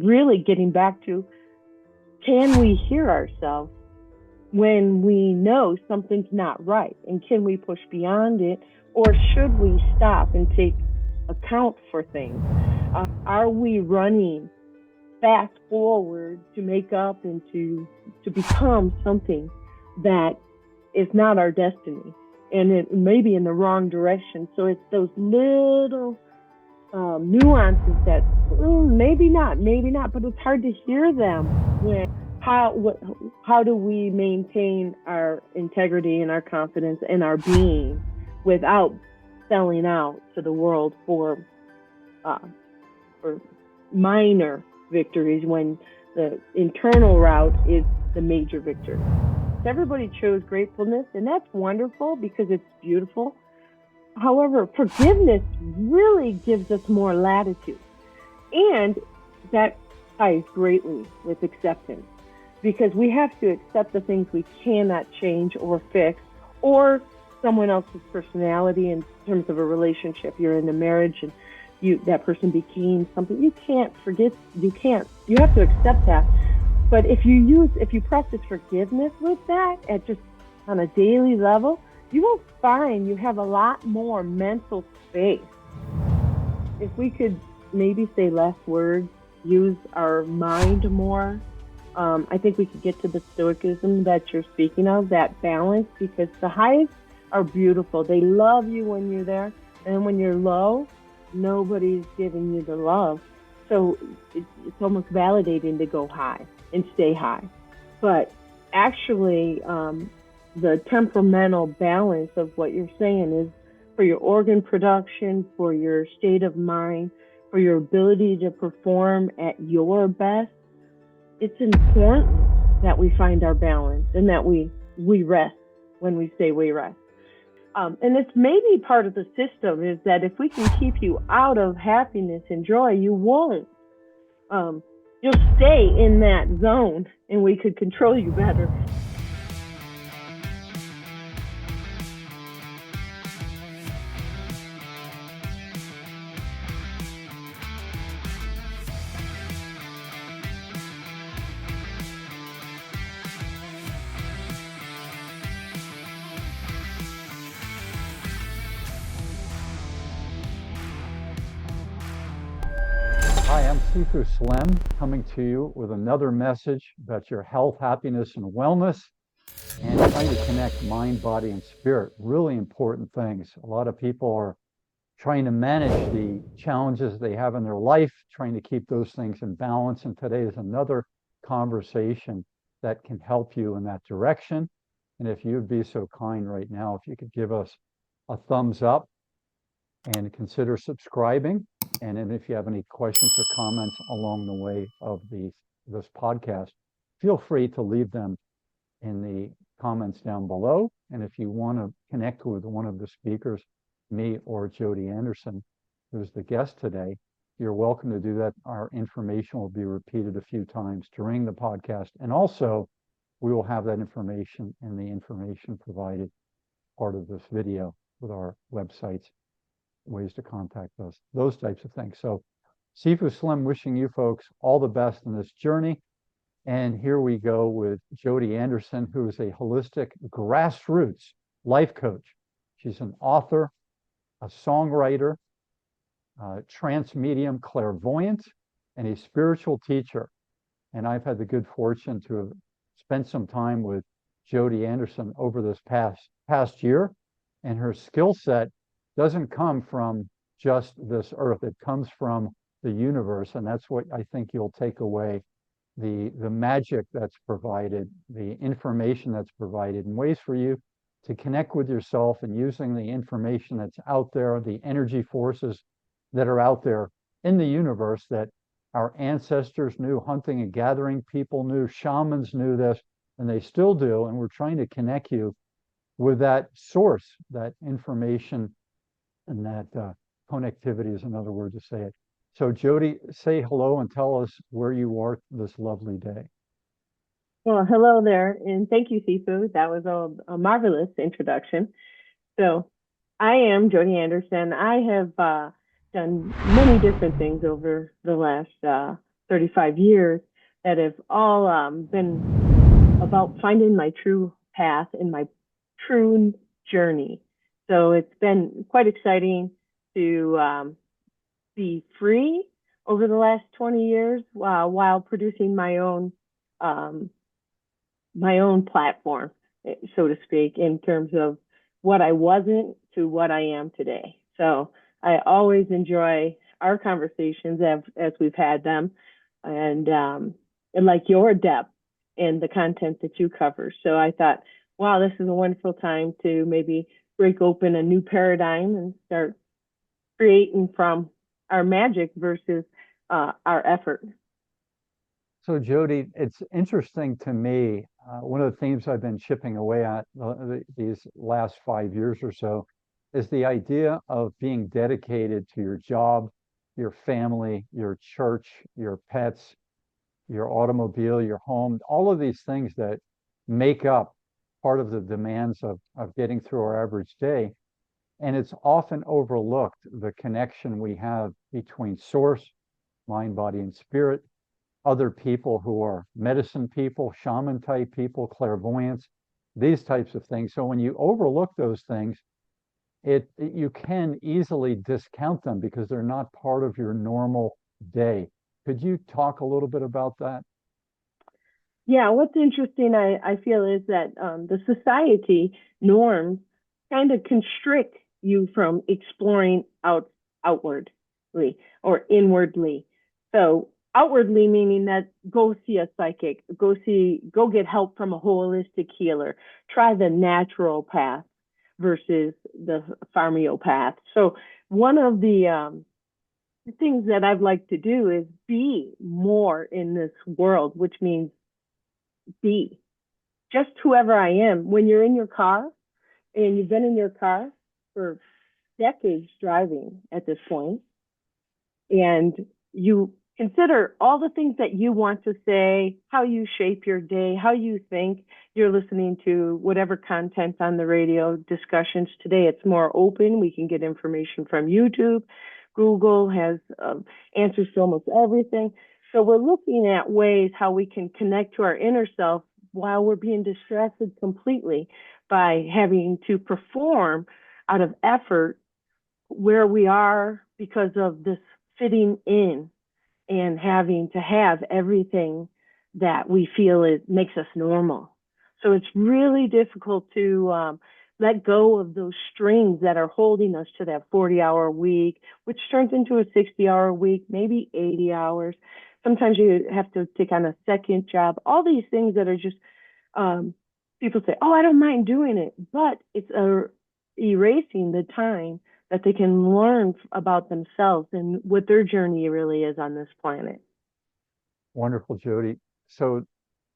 really getting back to, can we hear ourselves when we know something's not right? And can we push beyond it? Or should we stop and take account for things? Are we running fast forward to make up and to become something that is not our destiny? And it may be in the wrong direction. So it's those little nuances that maybe not, but it's hard to hear them. How do we maintain our integrity and our confidence and our being without selling out to the world for minor victories when the internal route is the major victory? Everybody chose gratefulness, and that's wonderful because it's beautiful. However, forgiveness really gives us more latitude, and that ties greatly with acceptance, because we have to accept the things we cannot change or fix, or someone else's personality in terms of a relationship. You're in a marriage and that person became something. You can't forget. You have to accept that. But if you practice forgiveness with that at just on a daily level, you will find you have a lot more mental space. If we could maybe say less words, use our mind more, I think we could get to the stoicism that you're speaking of, that balance, because the highs are beautiful. They love you when you're there, and when you're low, nobody's giving you the love. So it's almost validating to go high and stay high. But actually, the temperamental balance of what you're saying is for your organ production, for your state of mind, for your ability to perform at your best. It's important that we find our balance and that we rest when we say we rest. And it's maybe part of the system is that if we can keep you out of happiness and joy, you won't. You'll stay in that zone and we could control you better. Hi, I'm Sifu Slim, coming to you with another message about your health, happiness, and wellness, and trying to connect mind, body, and spirit. Really important things. A lot of people are trying to manage the challenges they have in their life, trying to keep those things in balance, and today is another conversation that can help you in that direction. And if you'd be so kind right now, if you could give us a thumbs up and consider subscribing. And then if you have any questions or comments along the way of this podcast, feel free to leave them in the comments down below. And if you want to connect with one of the speakers, me or Jody Anderson, who's the guest today, you're welcome to do that. Our information will be repeated a few times during the podcast. And also, we will have that information in the information provided part of this video with our websites, ways to contact us, those types of things. So Sifu Slim wishing you folks all the best in this journey. And here we go with Jody Anderson, who is a holistic grassroots life coach. She's an author, a songwriter, trance medium, clairvoyant, and a spiritual teacher. And I've had the good fortune to have spent some time with Jody Anderson over this past year, and her skill set doesn't come from just this earth. It comes from the universe. And that's what I think you'll take away, the magic that's provided, the information that's provided, and ways for you to connect with yourself and using the information that's out there, the energy forces that are out there in the universe that our ancestors knew, hunting and gathering people knew, shamans knew this, and they still do. And we're trying to connect you with that source, that information, and that connectivity is another word to say it. So Jody, say hello and tell us where you are this lovely day. Well, hello there, and thank you, Sifu. That was a marvelous introduction. So I am Jody Anderson. I have done many different things over the last 35 years that have all been about finding my true path and my true journey. So it's been quite exciting to be free over the last 20 years while producing um, my own platform, so to speak, in terms of what I wasn't to what I am today. So I always enjoy our conversations as we've had them, and like your depth in the content that you cover. So I thought, wow, this is a wonderful time to maybe break open a new paradigm and start creating from our magic versus our effort. So, Jody, it's interesting to me. One of the themes I've been chipping away at these last 5 years or so is the idea of being dedicated to your job, your family, your church, your pets, your automobile, your home, all of these things that make up part of the demands of getting through our average day. And it's often overlooked the connection we have between source, mind, body, and spirit, other people who are medicine people, shaman type people, clairvoyants, these types of things. So when you overlook those things, you can easily discount them because they're not part of your normal day. Could you talk a little bit about that? Yeah, what's interesting, I feel, is that the society norms kind of constrict you from exploring outwardly or inwardly. So outwardly meaning that go see a psychic, go get help from a holistic healer, try the natural path versus the pharmeo path. So one of the things that I'd like to do is be more in this world, which means be just whoever I am. When you're in your car and you've been in your car for decades driving at this point, and you consider all the things that you want to say, how you shape your day, how you think, you're listening to whatever content on the radio discussions. Today it's more open. We can get information from YouTube. Google has answers to almost everything. So we're looking at ways how we can connect to our inner self while we're being distracted completely by having to perform out of effort where we are because of this fitting in and having to have everything that we feel it makes us normal. So it's really difficult to let go of those strings that are holding us to that 40-hour week, which turns into a 60-hour week, maybe 80 hours. Sometimes you have to take on a second job. All these things that are just, people say, oh, I don't mind doing it, but it's erasing the time that they can learn about themselves and what their journey really is on this planet. Wonderful, Jody. So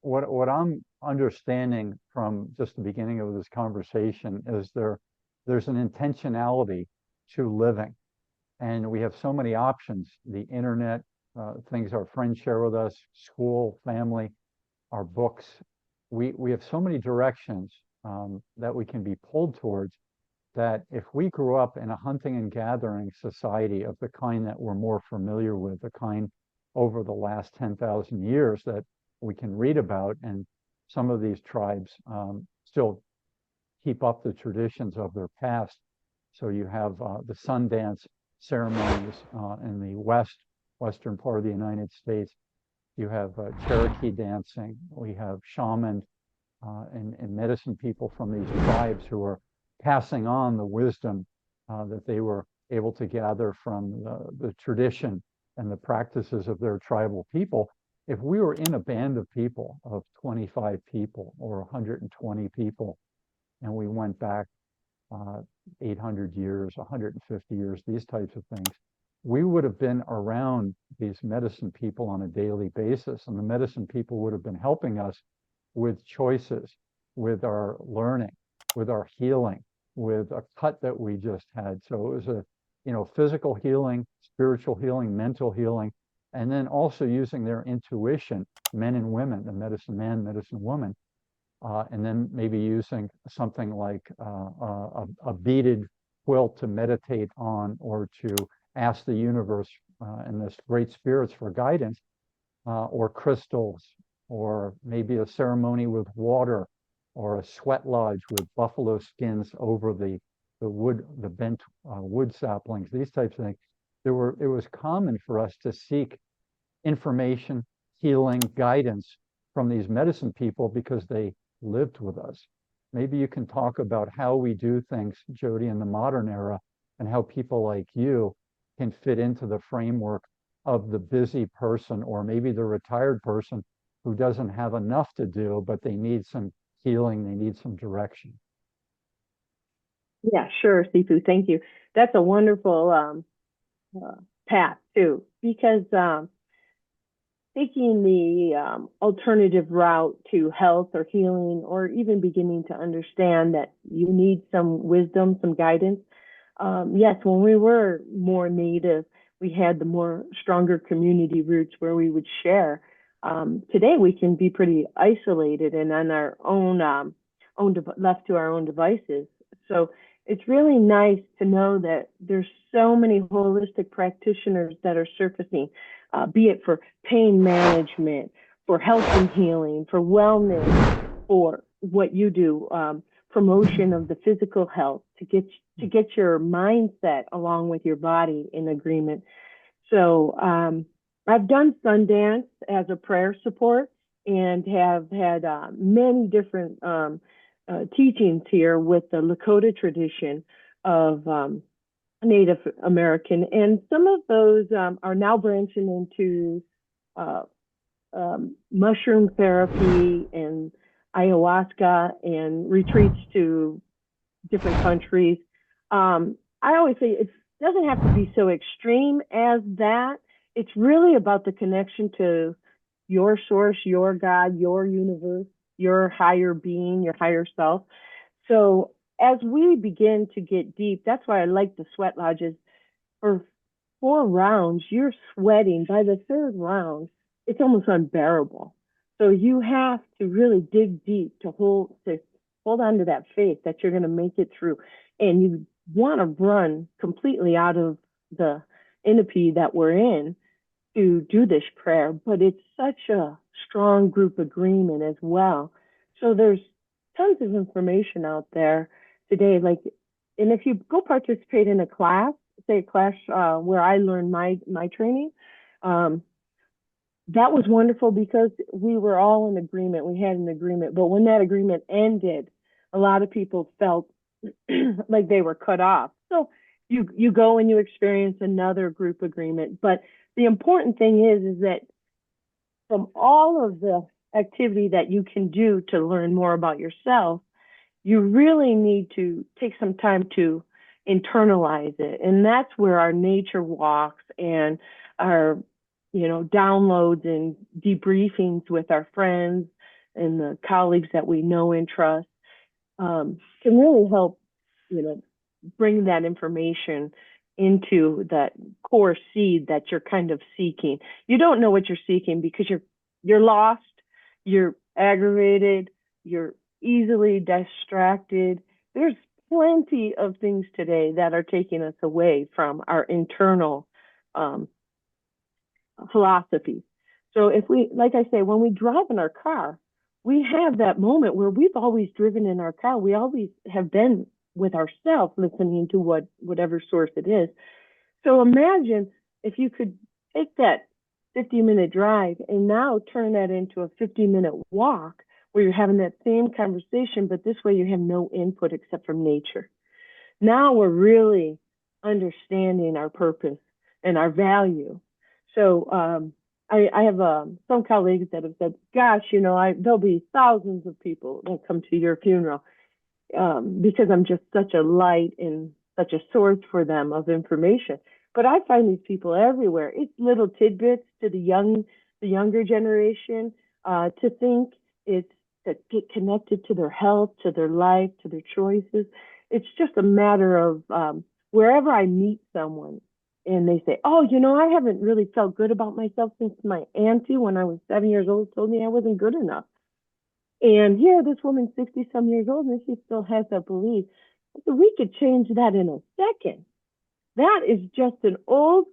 what I'm understanding from just the beginning of this conversation is there's an intentionality to living. And we have so many options, the internet, things our friends share with us, school, family, our books. We have so many directions that we can be pulled towards, that if we grew up in a hunting and gathering society of the kind that we're more familiar with, the kind over the last 10,000 years that we can read about, and some of these tribes still keep up the traditions of their past. So you have the Sundance ceremonies in the western part of the United States. You have Cherokee dancing. We have shaman and medicine people from these tribes who are passing on the wisdom that they were able to gather from the tradition and the practices of their tribal people. If we were in a band of people, of 25 people or 120 people, and we went back 800 years, 150 years, these types of things, we would have been around these medicine people on a daily basis, and the medicine people would have been helping us with choices, with our learning, with our healing, with a cut that we just had. So it was physical healing, spiritual healing, mental healing, and then also using their intuition, men and women, the medicine man, medicine woman, and then maybe using something like a beaded quilt to meditate on, or to ask the universe and the great spirits for guidance. or crystals, or maybe a ceremony with water, or a sweat lodge with buffalo skins over the bent wood saplings, these types of things. It was common for us to seek information, healing, guidance from these medicine people because they lived with us. Maybe you can talk about how we do things, Jody, in the modern era, and how people like you can fit into the framework of the busy person, or maybe the retired person who doesn't have enough to do, but they need some healing, they need some direction. Yeah, sure, Sifu. Thank you. That's a wonderful path too, because taking the alternative route to health or healing, or even beginning to understand that you need some wisdom, some guidance. Yes, when we were more native, we had the more stronger community roots where we would share. Today, we can be pretty isolated and on our left to our own devices. So it's really nice to know that there's so many holistic practitioners that are surfacing, be it for pain management, for health and healing, for wellness, for what you do, promotion of the physical health to get your mindset along with your body in agreement. So I've done Sundance as a prayer support and have had many different teachings here with the Lakota tradition of Native American, and some of those are now branching into mushroom therapy and ayahuasca and retreats to different countries. I always say it doesn't have to be so extreme as that. It's really about the connection to your source, your God, your universe, your higher being, your higher self. So as we begin to get deep, that's why I like the sweat lodges. For 4 rounds, you're sweating. By the 3rd round, it's almost unbearable. So you have to really dig deep to hold on to that faith that you're going to make it through. And you want to run completely out of the entropy that we're in to do this prayer, but it's such a strong group agreement as well. So there's tons of information out there today. And if you go participate in a class, say a class where I learned my training, that was wonderful because we were all in agreement. We had an agreement, but when that agreement ended, a lot of people felt like they were cut off. So you go and you experience another group agreement. But the important thing is that from all of the activity that you can do to learn more about yourself, you really need to take some time to internalize it. And that's where our nature walks and our, downloads and debriefings with our friends and the colleagues that we know and trust can really help, bring that information into that core seed that you're kind of seeking. You don't know what you're seeking because you're lost, you're aggravated, you're easily distracted. There's plenty of things today that are taking us away from our internal philosophies. So if we, like I say, when we drive in our car, we have that moment where we've always driven in our car. We always have been with ourselves, listening to whatever source it is. So imagine if you could take that 50-minute drive and now turn that into a 50-minute walk where you're having that same conversation, but this way you have no input except from nature. Now we're really understanding our purpose and our value. So I have some colleagues that have said, gosh, there'll be thousands of people that come to your funeral because I'm just such a light and such a source for them of information. But I find these people everywhere. It's little tidbits to the younger generation to think. It's to get connected to their health, to their life, to their choices. It's just a matter of wherever I meet someone and they say, oh, I haven't really felt good about myself since my auntie when I was 7 years old told me I wasn't good enough. And here, this woman's 60-some years old and she still has that belief. So we could change that in a second. That is just an old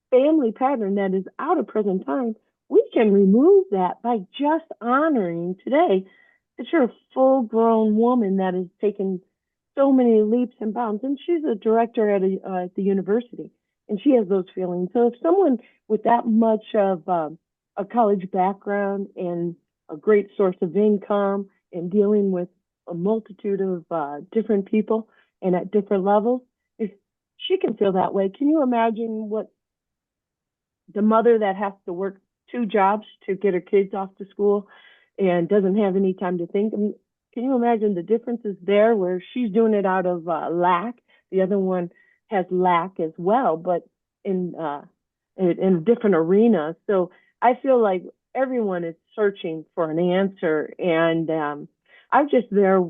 family pattern that is out of present time. We can remove that by just honoring today that you're a full grown woman that has taken so many leaps and bounds. And she's a director at the university, and she has those feelings. So if someone with that much of a college background and a great source of income and dealing with a multitude of different people and at different levels, if she can feel that way, can you imagine what the mother that has to work two jobs to get her kids off to school and doesn't have any time to think? I mean, can you imagine the differences there where she's doing it out of lack? The other one has lack as well, but in different arenas. So I feel like everyone is searching for an answer, and I'm just there,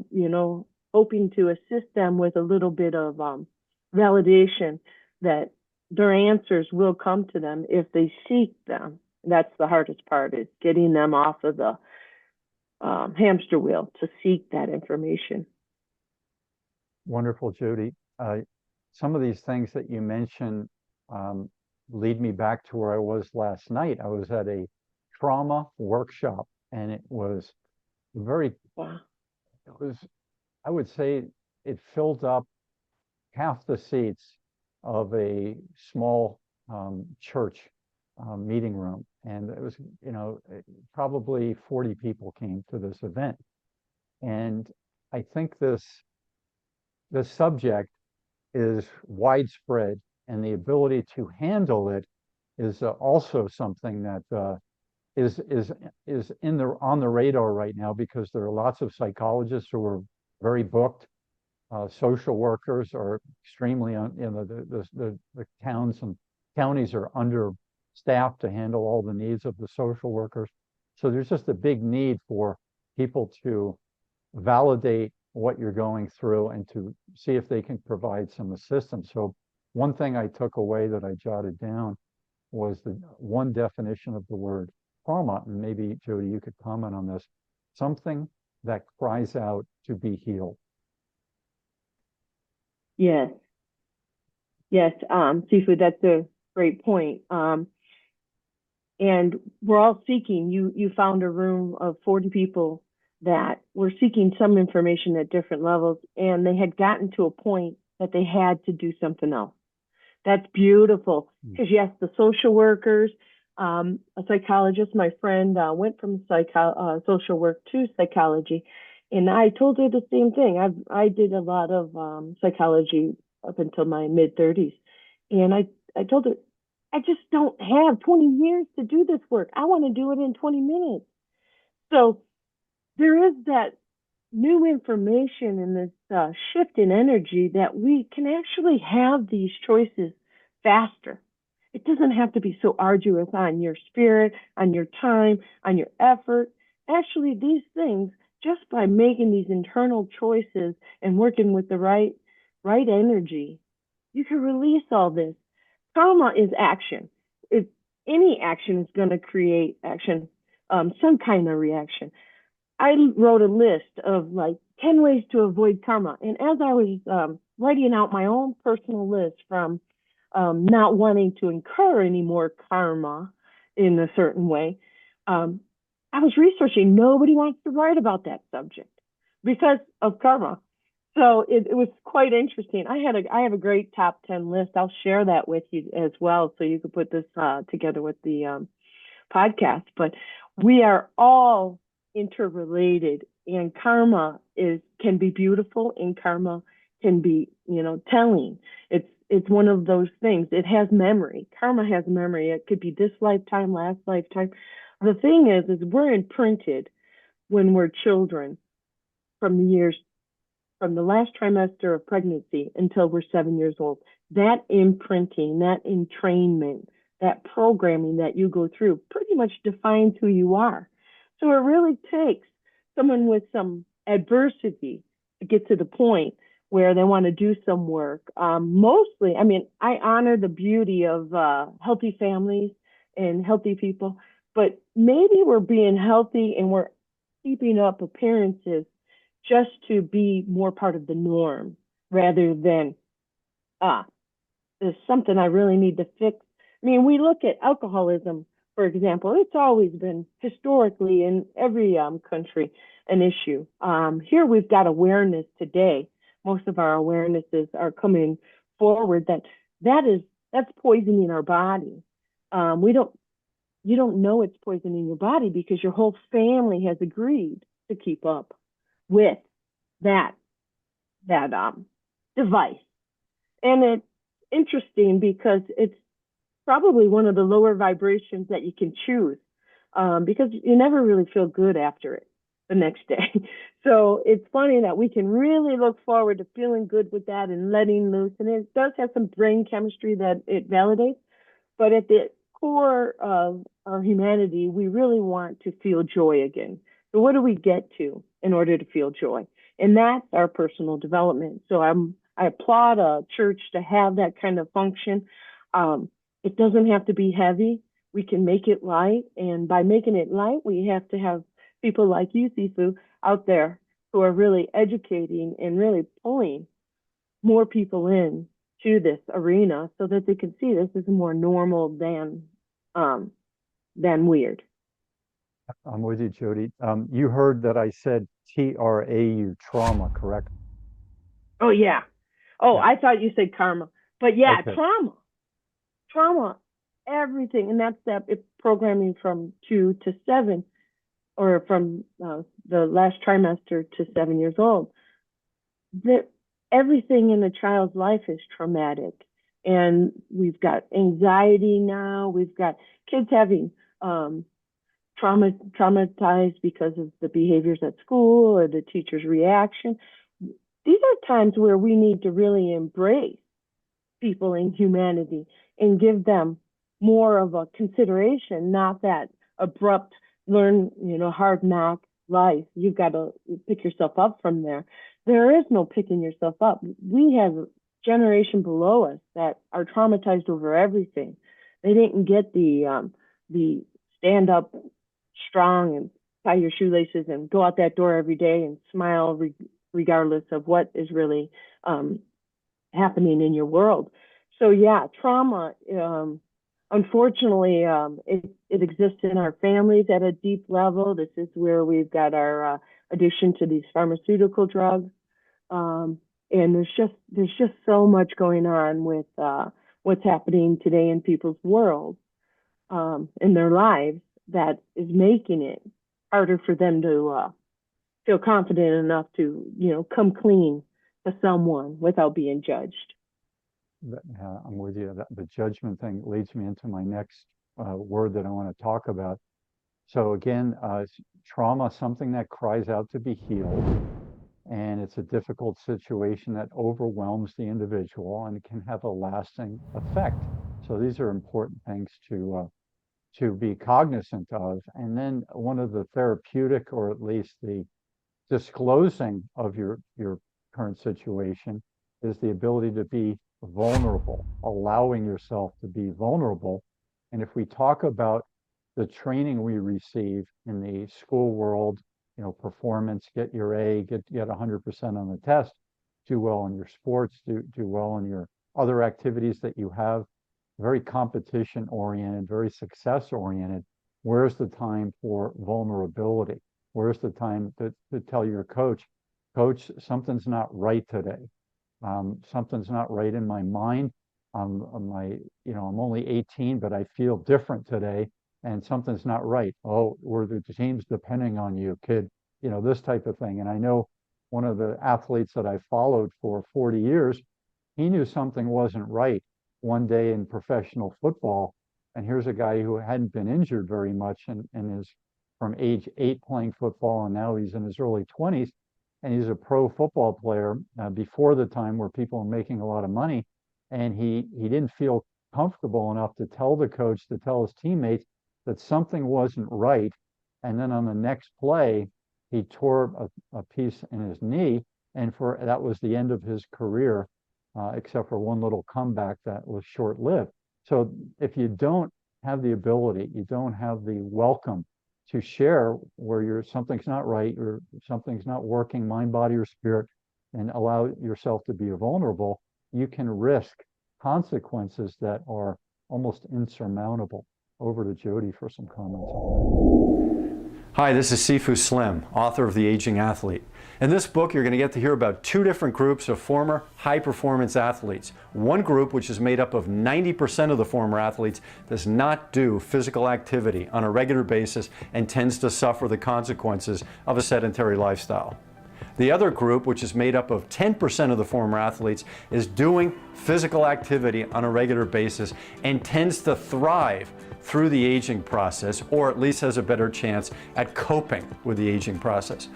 hoping to assist them with a little bit of validation that their answers will come to them if they seek them. That's the hardest part, is getting them off of the hamster wheel to seek that information. Wonderful, Jody. Some of these things that you mentioned lead me back to where I was last night. I was at a trauma workshop, and it was very, Wow. it was, I would say it filled up half the seats of a small church meeting room. And it was, probably 40 people came to this event. And I think this subject is widespread, and the ability to handle it is also something that is on the radar right now, because there are lots of psychologists who are very booked. Social workers are extremely, the towns and counties are understaffed to handle all the needs of the social workers. So there's just a big need for people to validate what you're going through and to see if they can provide some assistance. So one thing I took away that I jotted down was the one definition of the word trauma, and maybe Jody, you could comment on this: something that cries out to be healed. Yes. Yes, Sifu, that's a great point. And we're all seeking. You found a room of 40 people that were seeking some information at different levels, and they had gotten to a point that they had to do something else. That's beautiful, because yes, the social workers, a psychologist, my friend, went from social work to psychology, and I told her the same thing. I did a lot of psychology up until my mid-30s, and I told her, I just don't have 20 years to do this work. I want to do it in 20 minutes. So there is that new information and this shift in energy that we can actually have these choices faster. It doesn't have to be so arduous on your spirit, on your time, on your effort. Actually, these things, just by making these internal choices and working with the right energy, you can release all this. Karma is action. If any action is going to create action, some kind of reaction. I wrote a list of like 10 ways to avoid karma. And as I was writing out my own personal list from not wanting to incur any more karma in a certain way, I was researching. Nobody wants to write about that subject because of karma. So it was quite interesting. I have a great top 10 list. I'll share that with you as well, so you can put this together with the podcast. But we are all interrelated, and karma can be beautiful, and karma can be telling. It's one of those things. It has memory. Karma has memory. It could be this lifetime, last lifetime. The thing is we're imprinted when we're children from the last trimester of pregnancy until we're 7 years old. That imprinting, that entrainment, that programming that you go through pretty much defines who you are. So it really takes someone with some adversity to get to the point where they want to do some work. Mostly, I honor the beauty of healthy families and healthy people, but maybe we're being healthy and we're keeping up appearances just to be more part of the norm, rather than, there's something I really need to fix. We look at alcoholism for example, it's always been historically in every country an issue. Here we've got awareness today. Most of our awarenesses are coming forward that's poisoning our body. We don't You don't know it's poisoning your body because your whole family has agreed to keep up with that device. And it's interesting because it's probably one of the lower vibrations that you can choose, because you never really feel good after it the next day. So it's funny that we can really look forward to feeling good with that and letting loose. And it does have some brain chemistry that it validates. But at the core of our humanity, we really want to feel joy again. So what do we get to in order to feel joy? And that's our personal development. So I applaud a church to have that kind of function. It doesn't have to be heavy. We can make it light. And by making it light, we have to have people like you, Sifu, out there who are really educating and really pulling more people in to this arena so that they can see this is more normal than weird. I'm with you, Jody. You heard that I said TRAU, trauma, correct? Oh yeah. Oh, Yeah. I thought you said karma, but yeah, Okay. trauma, everything, and that's that programming from 2 to 7, or from the last trimester to 7 years old. That everything in a child's life is traumatic, and we've got anxiety now. We've got kids having traumatized because of the behaviors at school or the teacher's reaction. These are times where we need to really embrace people in humanity and give them more of a consideration, not that abrupt hard knock life. You've got to pick yourself up from there. There is no picking yourself up. We have a generation below us that are traumatized over everything. They didn't get the stand up strong and tie your shoelaces and go out that door every day and smile regardless of what is really happening in your world. So yeah, trauma, unfortunately, it exists in our families at a deep level. This is where we've got our addiction to these pharmaceutical drugs. And there's just so much going on with what's happening today in people's world, in their lives, that is making it harder for them to feel confident enough to come clean to someone without being judged. I'm with you. The judgment thing leads me into my next word that I want to talk about. So again, trauma, something that cries out to be healed, and it's a difficult situation that overwhelms the individual and it can have a lasting effect. So these are important things to be cognizant of. And then one of the therapeutic, or at least the disclosing of your current situation, is the ability to be vulnerable, allowing yourself to be vulnerable. And if we talk about the training we receive in the school world, performance, get your A, get 100% on the test, do well in your sports, do well in your other activities that you have, very competition oriented, very success oriented. Where's the time for vulnerability? Where's the time to tell your coach, something's not right today. Something's not right in my mind. I'm only 18, but I feel different today, and something's not right. Oh, were the team's depending on you, kid? This type of thing. And I know one of the athletes that I followed for 40 years, he knew something wasn't right one day in professional football. And here's a guy who hadn't been injured very much and is from age 8 playing football, and now he's in his early 20s, and he's a pro football player before the time where people are making a lot of money. And he didn't feel comfortable enough to tell the coach, to tell his teammates that something wasn't right. And then on the next play, he tore a piece in his knee, and that was the end of his career, except for one little comeback that was short-lived. So if you don't have the ability, you don't have the welcome to share where something's not right, or something's not working, mind, body, or spirit, and allow yourself to be vulnerable, you can risk consequences that are almost insurmountable. over to Jody for some comments on Hi, this is Sifu Slim, author of The Aging Athlete. In this book, you're going to get to hear about two different groups of former high-performance athletes. One group, which is made up of 90% of the former athletes, does not do physical activity on a regular basis and tends to suffer the consequences of a sedentary lifestyle. The other group, which is made up of 10% of the former athletes, is doing physical activity on a regular basis and tends to thrive through the aging process, or at least has a better chance at coping with the aging process.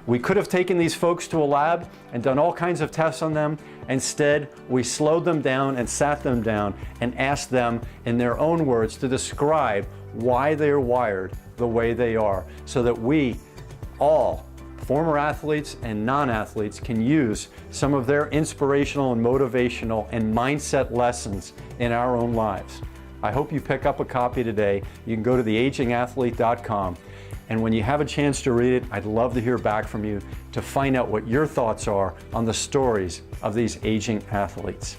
We could have taken these folks to a lab and done all kinds of tests on them. Instead, we slowed them down and sat them down and asked them, in their own words, to describe why they're wired the way they are, so that we all, former athletes and non-athletes, can use some of their inspirational and motivational and mindset lessons in our own lives. I hope you pick up a copy today. You can go to theagingathlete.com. And when you have a chance to read it, I'd love to hear back from you to find out what your thoughts are on the stories of these aging athletes.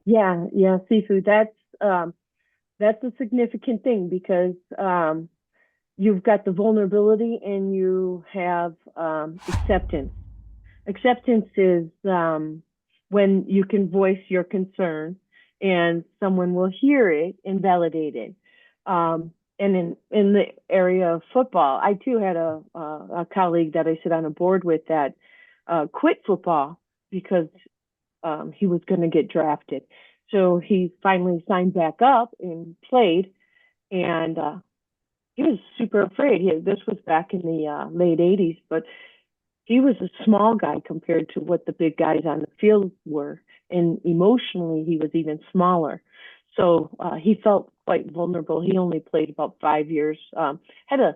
Yeah, Sifu, that's a significant thing because you've got the vulnerability and you have acceptance. Acceptance is when you can voice your concern and someone will hear it and validate it. And in the area of football, I too had a colleague that I sit on a board with that quit football because he was going to get drafted. So he finally signed back up and played, and he was super afraid. This was back in the late 80s, but he was a small guy compared to what the big guys on the field were. And emotionally, he was even smaller. So he felt quite vulnerable. He only played about 5 years, had a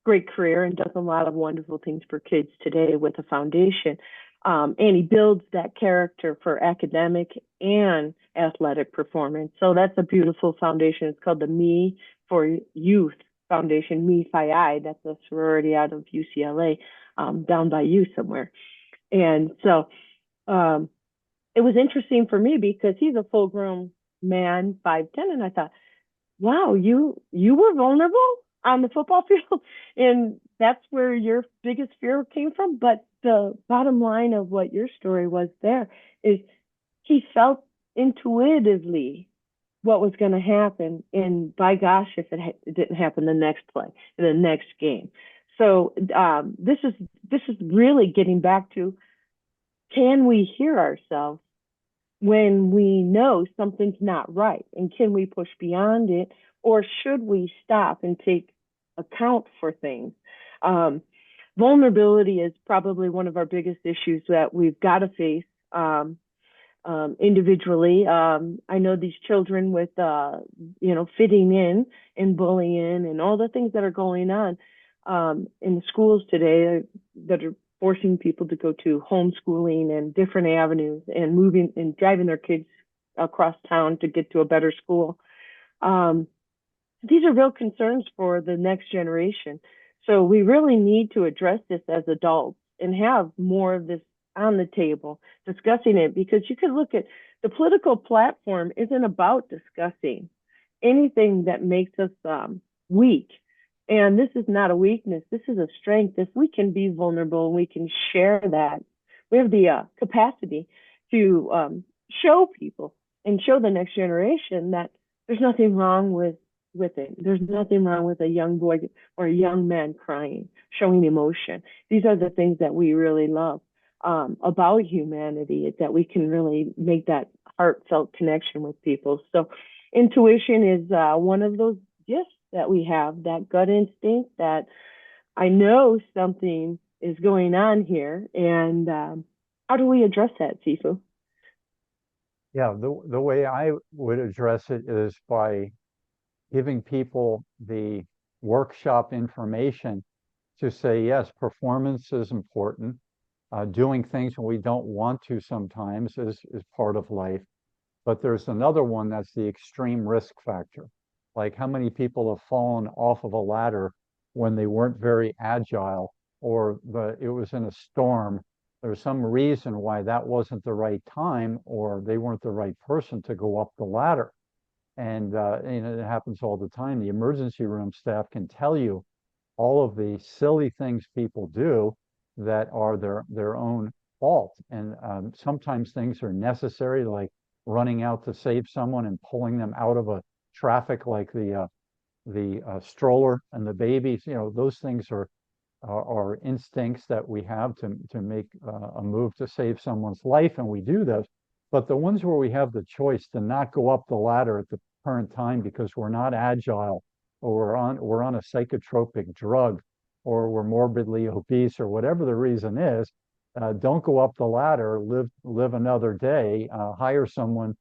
great career and does a lot of wonderful things for kids today with a foundation. And he builds that character for academic and athletic performance. So that's a beautiful foundation. It's called the Me for Youth Foundation, Me Phi I. That's a sorority out of UCLA, down by you somewhere. And so it was interesting for me because he's a full-grown man, 5'10", and I thought, wow, you were vulnerable on the football field, and that's where your biggest fear came from. But the bottom line of what your story was there is he felt intuitively what was going to happen, and by gosh, if it didn't happen the next play, the next game. So this is really getting back to, can we hear ourselves when we know something's not right, and can we push beyond it, or should we stop and take account for things? Vulnerability is probably one of our biggest issues that we've got to face individually. I know these children with fitting in and bullying and all the things that are going on in the schools today that are forcing people to go to homeschooling and different avenues and moving and driving their kids across town to get to a better school. These are real concerns for the next generation. So we really need to address this as adults and have more of this on the table, discussing it, because you could look at the political platform isn't about discussing anything that makes us weak. And this is not a weakness. This is a strength. If we can be vulnerable, we can share that. We have the capacity to show people and show the next generation that there's nothing wrong with it. There's nothing wrong with a young boy or a young man crying, showing emotion. These are the things that we really love about humanity, that we can really make that heartfelt connection with people. So intuition is one of those gifts that we have, that gut instinct that I know something is going on here. And how do we address that, Sifu? Yeah, the way I would address it is by giving people the workshop information to say, yes, performance is important. Doing things when we don't want to sometimes is part of life. But there's another one, that's the extreme risk factor. Like, how many people have fallen off of a ladder when they weren't very agile, or it was in a storm there's some reason why that wasn't the right time, or they weren't the right person to go up the ladder. And it happens all the time. The emergency room staff can tell you all of the silly things people do that are their own fault. And sometimes things are necessary, like running out to save someone and pulling them out of a traffic, like the stroller and the babies. Those things are instincts that we have to make a move to save someone's life, and we do those. But the ones where we have the choice to not go up the ladder at the current time because we're not agile, or we're on a psychotropic drug, or we're morbidly obese, or whatever the reason is, don't go up the ladder. Live another day. Hire someone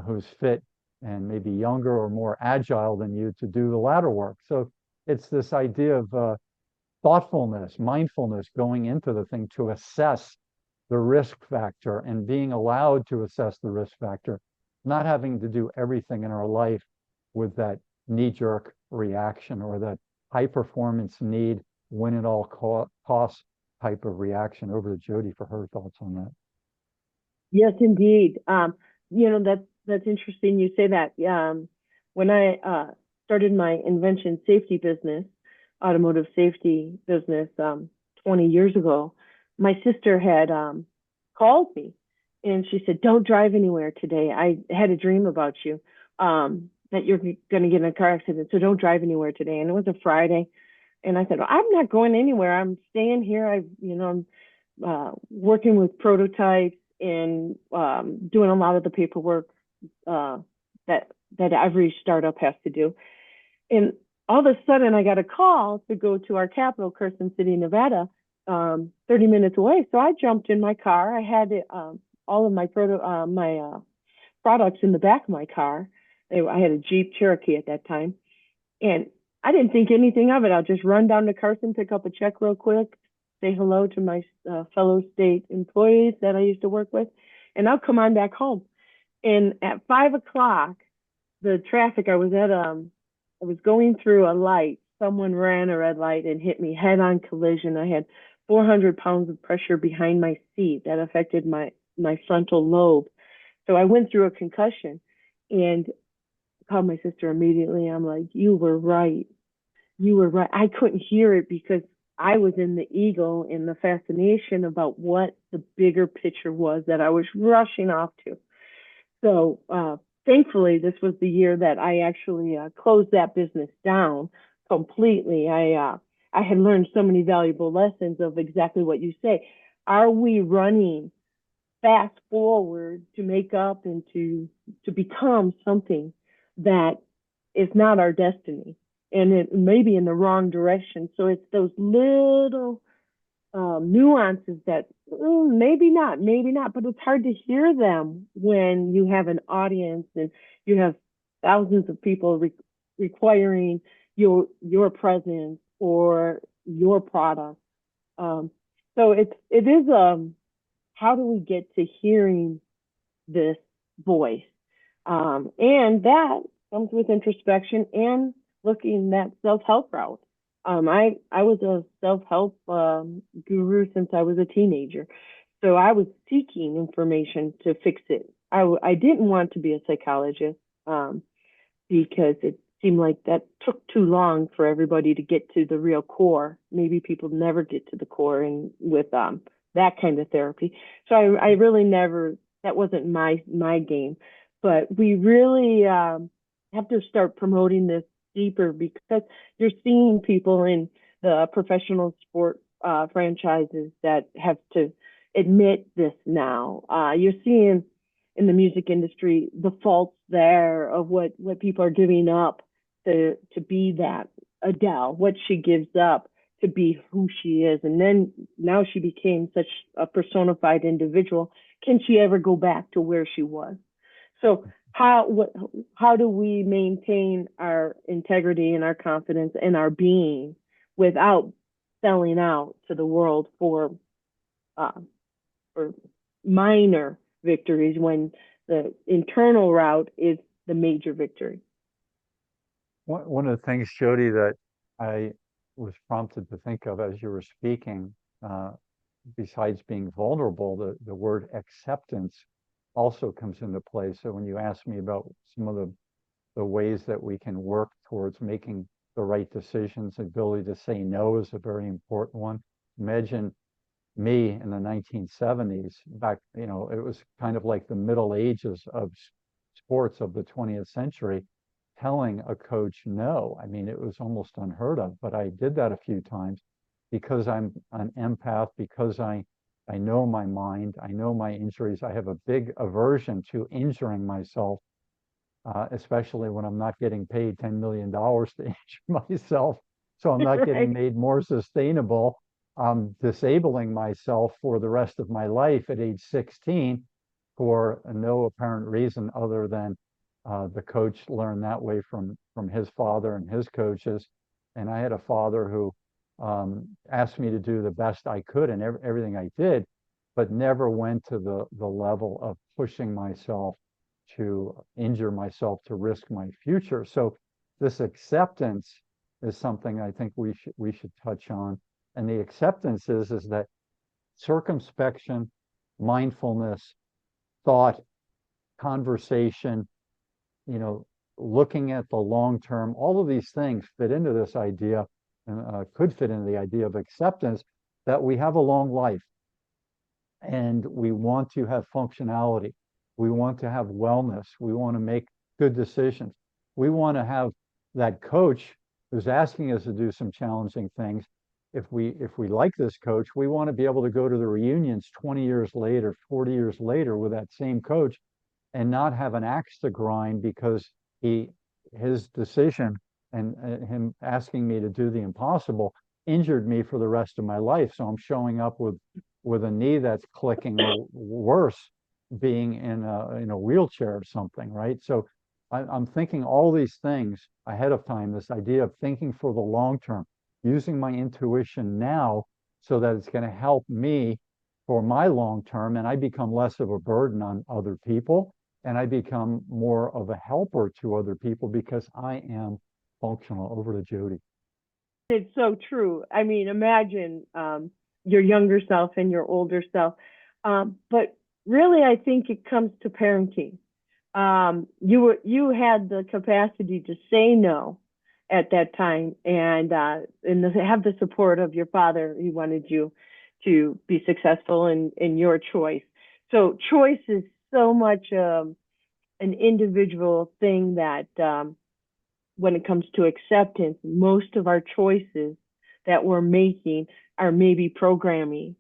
who's fit and maybe younger or more agile than you to do the ladder work. So it's this idea of thoughtfulness, mindfulness going into the thing to assess the risk factor, and being allowed to assess the risk factor, not having to do everything in our life with that knee-jerk reaction, or that high performance need, win at all costs type of reaction. Over to Jody for her thoughts on that. Yes, indeed. That's interesting you say that. When I started my invention safety business, automotive safety business, 20 years ago, my sister had called me, and she said, "Don't drive anywhere today. I had a dream about you, that you're going to get in a car accident, so don't drive anywhere today." And it was a Friday, and I said, "Well, I'm not going anywhere. I'm staying here. I'm working with prototypes and doing a lot of the paperwork that every startup has to do." And all of a sudden, I got a call to go to our capital, Carson City, Nevada, 30 minutes away. So I jumped in my car. I had all of my products in the back of my car. I had a Jeep Cherokee at that time, and I didn't think anything of it. I'll just run down to Carson, pick up a check real quick, say hello to my fellow state employees that I used to work with, and I'll come on back home. And at 5 o'clock, the traffic, I was going through a light. Someone ran a red light and hit me head-on collision. I had 400 pounds of pressure behind my seat that affected my frontal lobe. So I went through a concussion, and called my sister immediately. I'm like, "You were right. You were right." I couldn't hear it because I was in the ego and the fascination about what the bigger picture was that I was rushing off to. So thankfully, this was the year that I actually closed that business down completely. I had learned so many valuable lessons of exactly what you say. Are we running fast forward to make up and to become something that is not our destiny, and it may be in the wrong direction? So it's those little nuances that maybe not, but it's hard to hear them when you have an audience and you have thousands of people requiring your presence or your product. So it is how do we get to hearing this voice? And that comes with introspection and looking that self-help route. I was a self-help guru since I was a teenager. So I was seeking information to fix it. I didn't want to be a psychologist because it seemed like that took too long for everybody to get to the real core. Maybe people never get to the core and with that kind of therapy. So I really never, that wasn't my game. But we really have to start promoting this deeper, because you're seeing people in the professional sport franchises that have to admit this now. You're seeing in the music industry the faults there of what people are giving up to be that Adele, what she gives up to be who she is. And then now she became such a personified individual. Can she ever go back to where she was? So how do we maintain our integrity and our confidence and our being without selling out to the world for minor victories when the internal route is the major victory? One of the things, Jody, that I was prompted to think of as you were speaking besides being vulnerable, the word acceptance also comes into play. So when you ask me about some of the ways that we can work towards making the right decisions, the ability to say no is a very important one. Imagine me in the 1970s, back, it was kind of like the Middle Ages of sports of the 20th century, telling a coach no. I mean, it was almost unheard of, but I did that a few times because I'm an empath, because I know my mind, I know my injuries. I have a big aversion to injuring myself, especially when I'm not getting paid $10 million to injure myself. So I'm not getting Right. made more sustainable. I'm disabling myself for the rest of my life at age 16 for no apparent reason other than the coach learned that way from his father and his coaches. And I had a father who asked me to do the best I could in everything I did, but never went to the level of pushing myself to injure myself to risk my future. So this acceptance is something I think we should touch on. And the acceptance is that circumspection, mindfulness, thought, conversation, looking at the long term, all of these things fit into this idea, and could fit into the idea of acceptance, that we have a long life and we want to have functionality. We want to have wellness. We want to make good decisions. We want to have that coach who's asking us to do some challenging things. If we like this coach, we want to be able to go to the reunions 20 years later, 40 years later with that same coach and not have an axe to grind because his decision and him asking me to do the impossible injured me for the rest of my life. So I'm showing up with a knee that's clicking, or worse, being in a wheelchair or something, right? So I'm thinking all these things ahead of time. This idea of thinking for the long term, using my intuition now, so that it's going to help me for my long term, and I become less of a burden on other people, and I become more of a helper to other people because I am functional. Over to Jody. It's so true. I mean, imagine your younger self and your older self. But really, I think it comes to parenting. You had the capacity to say no at that time, and have the support of your father. He wanted you to be successful in your choice. So choice is so much an individual thing that when it comes to acceptance, most of our choices that we're making are maybe programming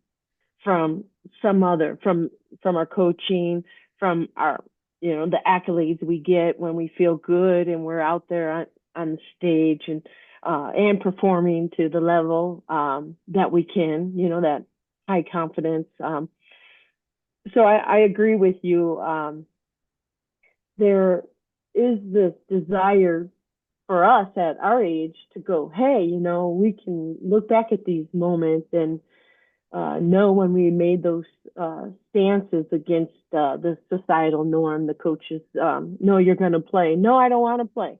from from our coaching, from our the accolades we get when we feel good and we're out there on the stage and performing to the level that we can, that high confidence. So I agree with you. There is this desire for us at our age to go, hey, we can look back at these moments and know when we made those stances against the societal norm. The coaches, no, you're going to play. No, I don't want to play.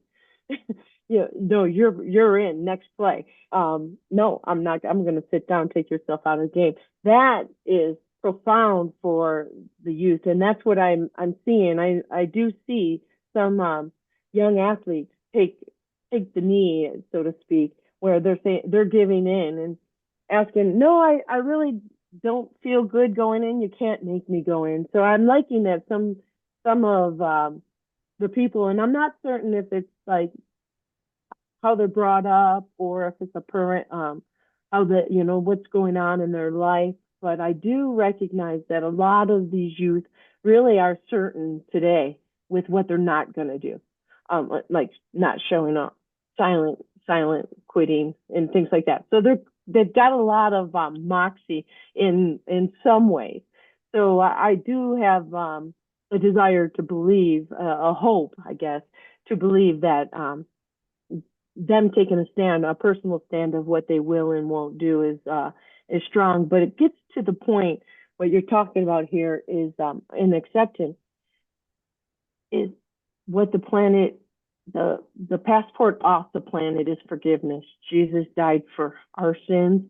No, you're in next play. No, I'm not. I'm going to sit down, take yourself out of the game. That is profound for the youth, and that's what I'm seeing. I do see some young athletes take the knee, so to speak, where they're giving in and asking, no, I really don't feel good going in. You can't make me go in. So I'm liking that some of the people, and I'm not certain if it's like how they're brought up or if it's a parent, how what's going on in their life. But I do recognize that a lot of these youth really are certain today with what they're not going to do, like not showing up, silent quitting, and things like that. So they've got a lot of moxie in some ways. So I do have a desire to believe, a hope, I guess, to believe that them taking a stand, a personal stand of what they will and won't do is strong. But it gets to the point, what you're talking about here is in acceptance, is what the planet, the passport off the planet is forgiveness. Jesus died for our sins.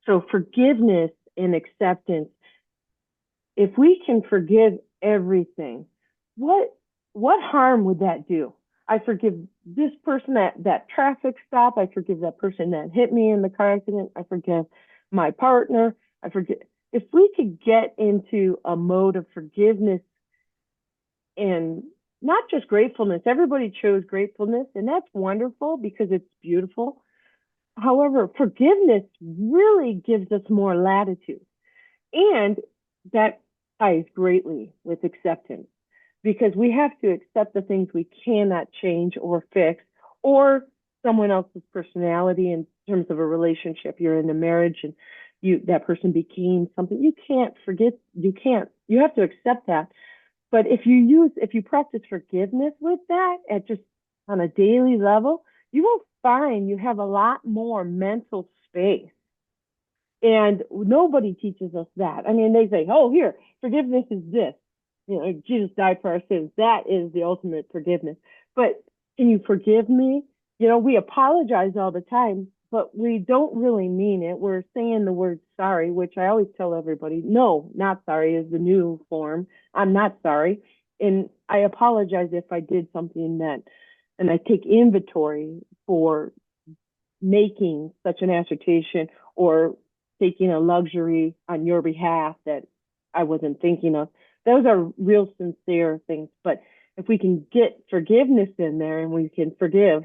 So forgiveness and acceptance, if we can forgive everything, what harm would that do? I forgive this person at that traffic stop. I forgive that person that hit me in the car accident. I forgive my partner. I forgive. If we could get into a mode of forgiveness and not just gratefulness, everybody chose gratefulness, and that's wonderful because it's beautiful. However, forgiveness really gives us more latitude. And that ties greatly with acceptance because we have to accept the things we cannot change or fix, or someone else's personality in terms of a relationship. You're in a marriage and that person became something. You can't forget, you have to accept that. But if you practice forgiveness with that at just on a daily level, you will find you have a lot more mental space. And nobody teaches us that. I mean, they say, oh, here, forgiveness is this. Jesus died for our sins. That is the ultimate forgiveness. But can you forgive me? We apologize all the time, but we don't really mean it. We're saying the word sorry, which I always tell everybody, no, not sorry is the new form. I'm not sorry. And I apologize if I did something and I take inventory for making such an assertion or taking a luxury on your behalf that I wasn't thinking of. Those are real sincere things. But if we can get forgiveness in there and we can forgive,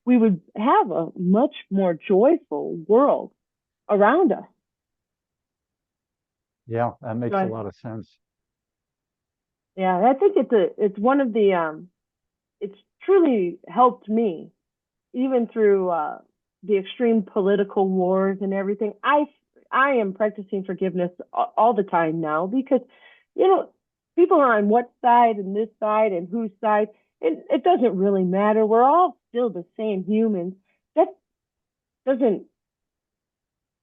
we would have a much more joyful world around us. Yeah, that makes a lot of sense. Yeah, I think it's one of the it's truly helped me even through the extreme political wars and everything. I am practicing forgiveness all the time now because, people are on what side and this side and whose side. It doesn't really matter. We're all still the same humans. That doesn't,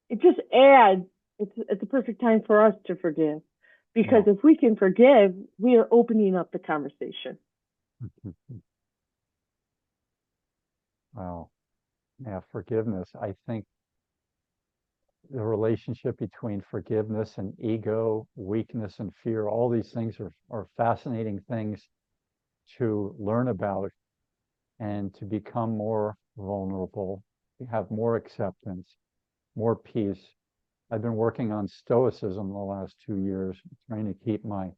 it just adds, it's a perfect time for us to forgive. Because if we can forgive, we are opening up the conversation. Wow. Yeah, forgiveness. I think the relationship between forgiveness and ego, weakness and fear, all these things are fascinating things to learn about and to become more vulnerable, to have more acceptance, more peace. I've been working on stoicism the last 2 years, trying to keep my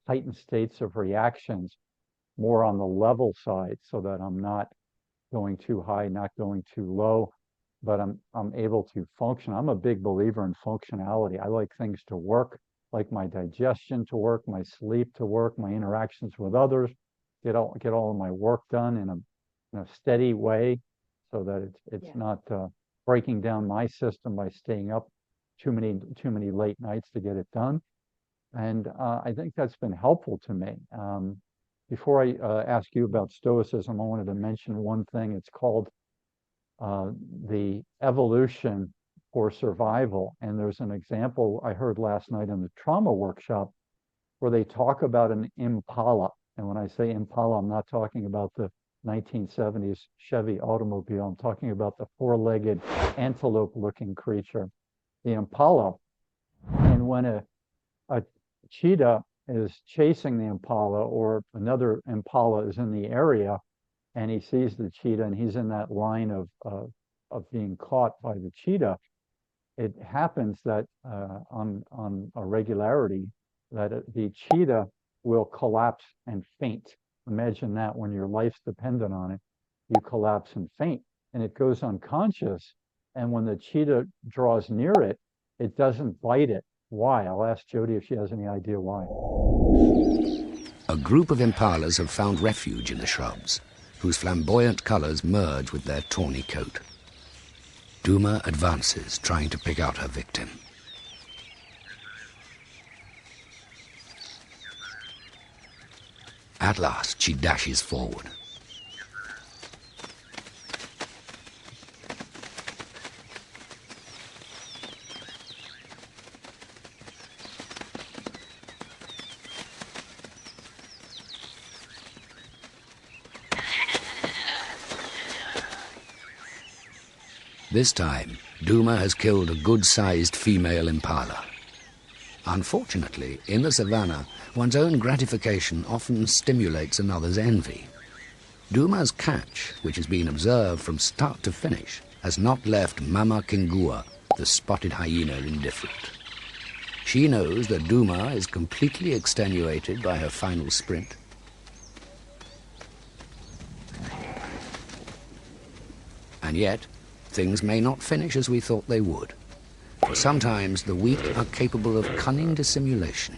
heightened states of reactions more on the level side so that I'm not going too high, not going too low, but I'm able to function. I'm a big believer in functionality. I like things to work, like my digestion to work, my sleep to work, my interactions with others, get all of my work done in a steady way, so that it's not breaking down my system by staying up too many late nights to get it done. And I think that's been helpful to me. Before I ask you about Stoicism, I wanted to mention one thing. It's called the evolution for survival. And there's an example I heard last night in the trauma workshop where they talk about an Impala. And when I say Impala, I'm not talking about the 1970s Chevy automobile. I'm talking about the four-legged antelope-looking creature, the Impala. And when a cheetah is chasing the Impala, or another Impala is in the area and he sees the cheetah and he's in that line of being caught by the cheetah, it happens that on a regularity that the cheetah will collapse and faint. Imagine that, when your life's dependent on it, you collapse and faint, and it goes unconscious. And when the cheetah draws near it, it doesn't bite it. Why? I'll ask Jody if she has any idea why. A group of impalas have found refuge in the shrubs, whose flamboyant colors merge with their tawny coat. Duma advances, trying to pick out her victim. At last, she dashes forward. This time, Duma has killed a good-sized female impala. Unfortunately, in the savannah, one's own gratification often stimulates another's envy. Duma's catch, which has been observed from start to finish, has not left Mama Kingua, the spotted hyena, indifferent. She knows that Duma is completely extenuated by her final sprint. And yet, things may not finish as we thought they would. For sometimes the weak are capable of cunning dissimulation.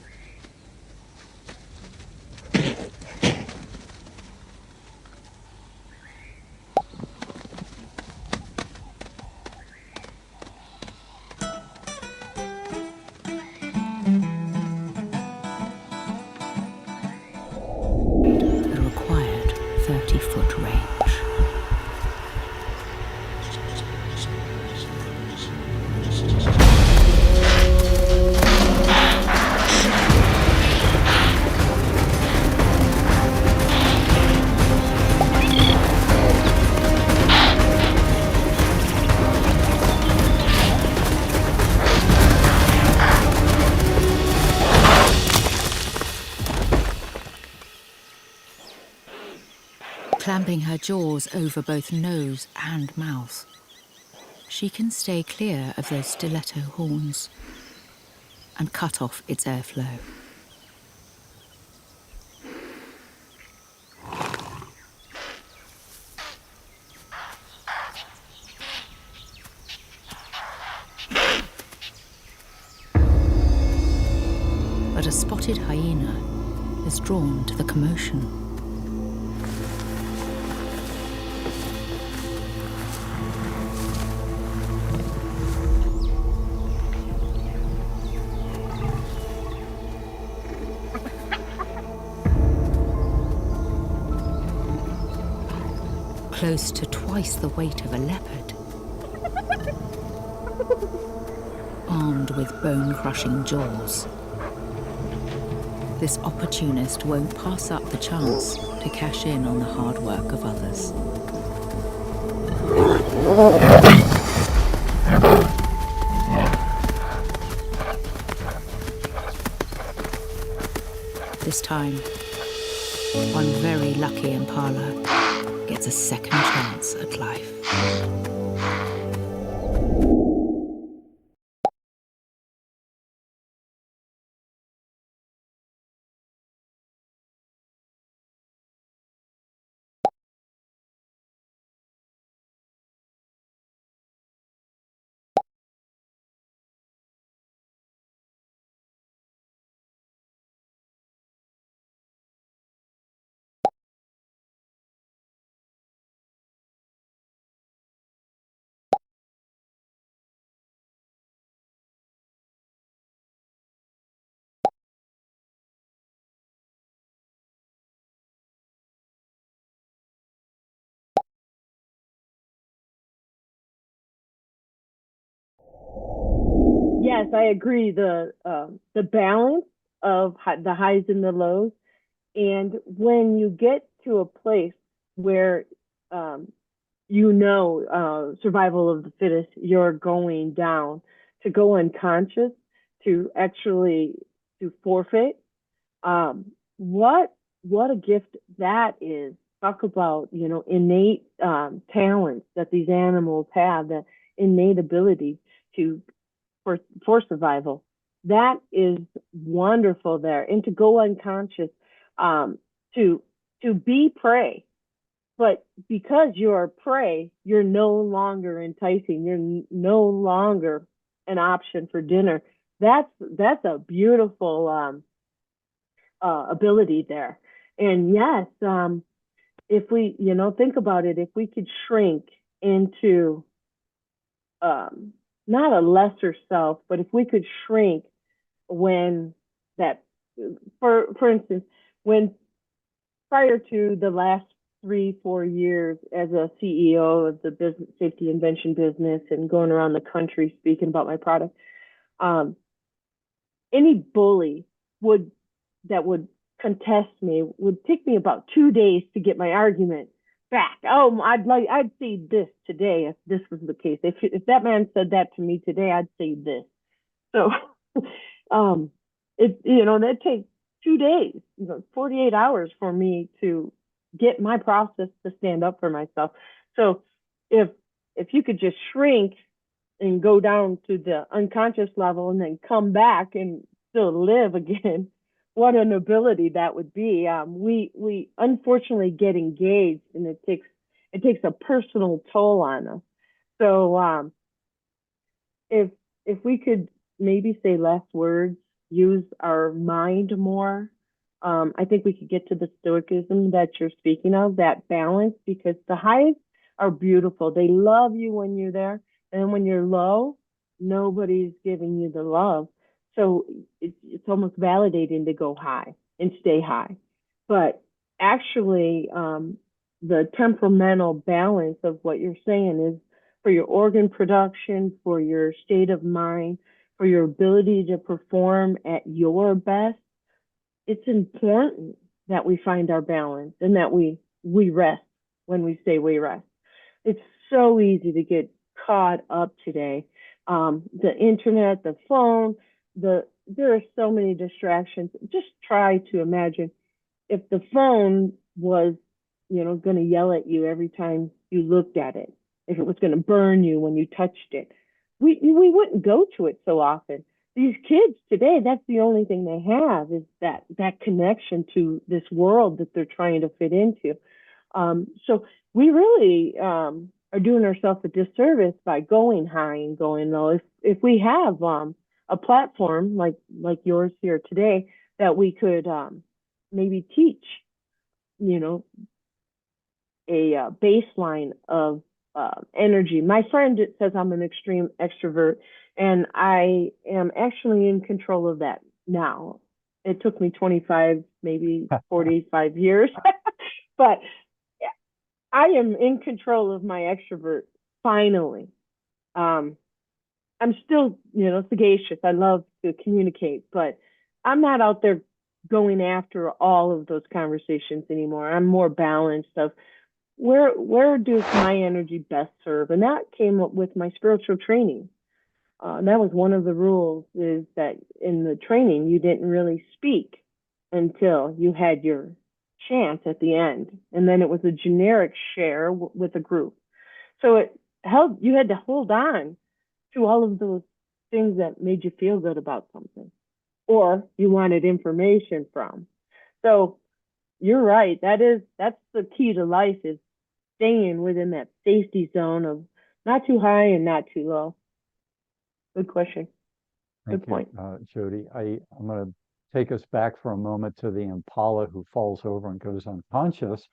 The required 30-foot range. Clamping her jaws over both nose and mouth, she can stay clear of those stiletto horns and cut off its airflow. But a spotted hyena is drawn to the commotion. Close to twice the weight of a leopard. Armed with bone-crushing jaws. This opportunist won't pass up the chance to cash in on the hard work of others. This time, one very lucky impala gets a second chance at life. Yes, I agree. The balance of the highs and the lows, and when you get to a place where survival of the fittest, you're going down, to go unconscious, to actually to forfeit. What a gift that is. Talk about innate talents that these animals have, the innate ability to for survival. That is wonderful there. And to go unconscious, to be prey. But because you're prey, you're no longer enticing. You're no longer an option for dinner. That's a beautiful ability there. And yes, if we think about it, if we could shrink into not a lesser self, but if we could shrink when that, for instance, when prior to the last 3-4 years as a CEO of the business safety invention business and going around the country speaking about my product, any bully that would contest me would take me about 2 days to get my argument. fact. Oh, I'd say this today if this was the case. If that man said that to me today, I'd say this. So, that takes 2 days, 48 hours for me to get my process to stand up for myself. So, if you could just shrink and go down to the unconscious level and then come back and still live again, what an ability that would be. We unfortunately get engaged, and it takes a personal toll on us. So if we could maybe say less words, use our mind more, I think we could get to the stoicism that you're speaking of, that balance, because the highs are beautiful. They love you when you're there, and when you're low, nobody's giving you the love. So it's almost validating to go high and stay high. But actually, the temperamental balance of what you're saying is for your organ production, for your state of mind, for your ability to perform at your best. It's important that we find our balance and that we rest when we say we rest. It's so easy to get caught up today. The internet, the phone, there are so many distractions. Just try to imagine if the phone was, going to yell at you every time you looked at it, if it was going to burn you when you touched it. We wouldn't go to it so often. These kids today, that's the only thing they have, is that connection to this world that they're trying to fit into. So we really are doing ourselves a disservice by going high and going low. If we have a platform like yours here today that we could maybe teach, a baseline of energy. My friend says I'm an extreme extrovert, and I am actually in control of that now. It took me 25, maybe 45 years, but I am in control of my extrovert finally. I'm still, sagacious. I love to communicate, but I'm not out there going after all of those conversations anymore. I'm more balanced of where does my energy best serve? And that came up with my spiritual training. That was one of the rules, is that in the training, you didn't really speak until you had your chance at the end. And then it was a generic share with a group. So you had to hold on to all of those things that made you feel good about something, or you wanted information from. So you're right. That's the key to life, is staying within that safety zone of not too high and not too low. Good question. Good point. Jody. I'm going to take us back for a moment to the Impala who falls over and goes unconscious.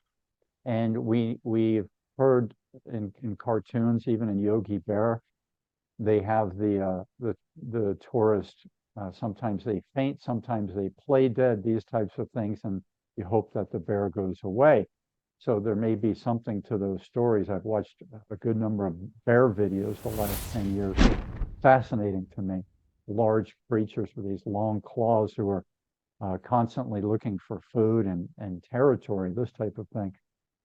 And we've heard in cartoons, even in Yogi Bear, they have the tourist. Sometimes they faint, sometimes they play dead, these types of things, and you hope that the bear goes away. So there may be something to those stories. I've watched a good number of bear videos the last 10 years. Fascinating to me. Large creatures with these long claws who are constantly looking for food and territory, this type of thing.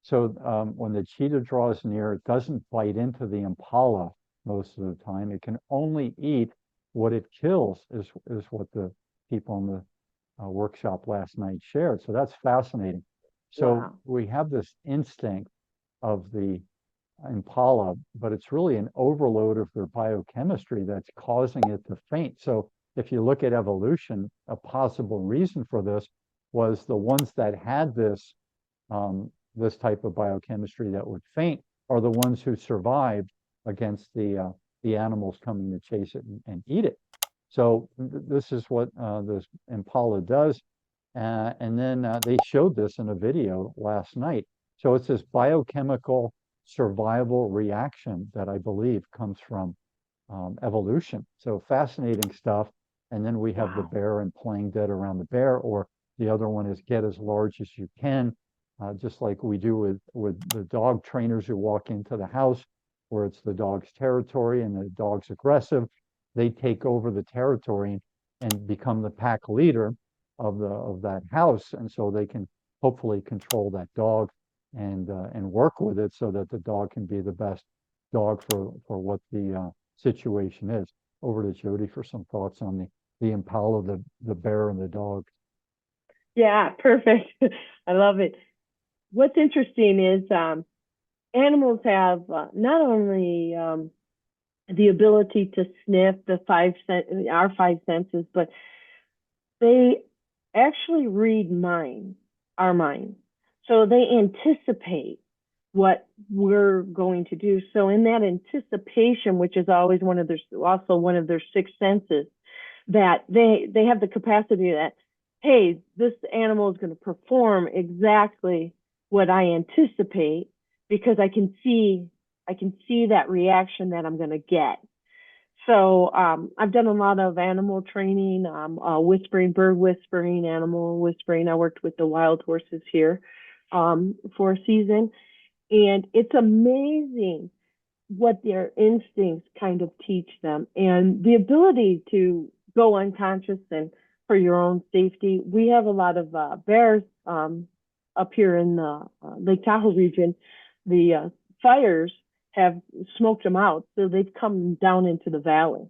So when the cheetah draws near, it doesn't bite into the impala most of the time. It can only eat what it kills, is what the people in the workshop last night shared. So that's fascinating. So wow. We have this instinct of the impala, but it's really an overload of their biochemistry that's causing it to faint. So if you look at evolution, a possible reason for this was the ones that had this this type of biochemistry that would faint are the ones who survived against the animals coming to chase it and eat it. So this is what this impala does. And then they showed this in a video last night. So it's this biochemical survival reaction that I believe comes from evolution. So fascinating stuff. And then we have the bear and playing dead around the bear, or the other one is get as large as you can, just like we do with the dog trainers who walk into the house where it's the dog's territory and the dog's aggressive. They take over the territory and become the pack leader of that house, and so they can hopefully control that dog and work with it so that the dog can be the best dog for what the situation is. Over to Jody for some thoughts on the Impala, the bear, and the dog. Yeah, perfect. I love it. What's interesting is animals have not only the ability to sniff our five senses, but they actually read our mind. So they anticipate what we're going to do. So in that anticipation, which is always also one of their sixth senses, that they have the capacity that, hey, this animal is going to perform exactly what I anticipate because I can see that reaction that I'm going to get. So I've done a lot of animal training, bird whispering, animal whispering. I worked with the wild horses here for a season, and it's amazing what their instincts kind of teach them, and the ability to go unconscious and for your own safety. We have a lot of bears up here in the Lake Tahoe region. The fires have smoked them out, so they've come down into the valley.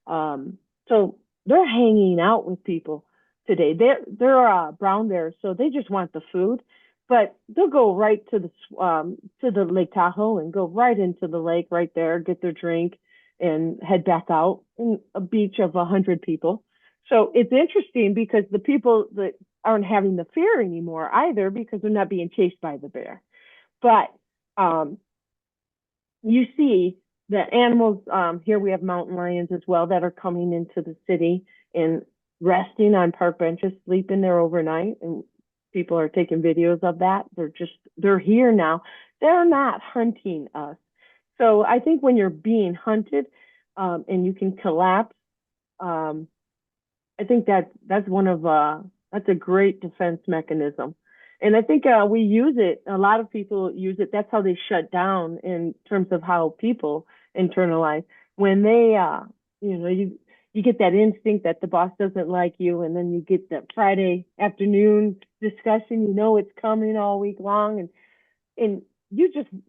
So they're hanging out with people today. They're brown bears, so they just want the food, but they'll go right to the Lake Tahoe and go right into the lake right there, get their drink, and head back out in a beach of 100 people. So it's interesting because the people that aren't having the fear anymore either because they're not being chased by the bear. But you see that animals, here we have mountain lions as well that are coming into the city and resting on park benches, sleeping there overnight. And people are taking videos of that. They're here now. They're not hunting us. So I think when you're being hunted and you can collapse, I think that's that's a great defense mechanism. And I think we use it. A lot of people use it. That's how they shut down in terms of how people internalize. When they, you get that instinct that the boss doesn't like you, and then you get that Friday afternoon discussion. You know it's coming all week long, and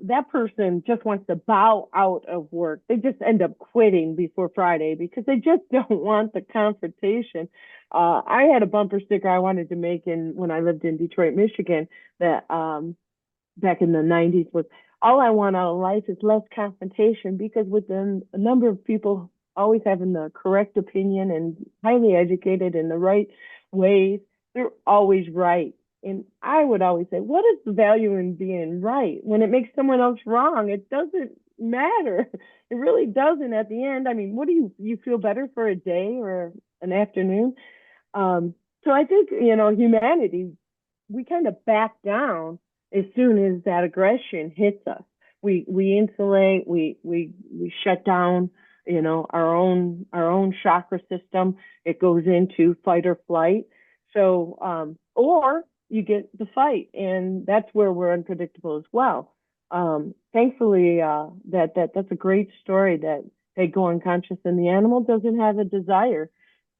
that person just wants to bow out of work. They just end up quitting before Friday because they just don't want the confrontation. I had a bumper sticker I wanted to make when I lived in Detroit, Michigan, that back in the 90s was, all I want out of life is less confrontation, because with a number of people always having the correct opinion and highly educated in the right ways, they're always right. And I would always say, what is the value in being right? When it makes someone else wrong, it doesn't matter. It really doesn't at the end. I mean, what do you feel better for a day or an afternoon? So I think, humanity, we kind of back down as soon as that aggression hits us. We insulate, we shut down, our own chakra system. It goes into fight or flight. So, or you get the fight, and that's where we're unpredictable as well. Thankfully, that's a great story that they go unconscious, and the animal doesn't have a desire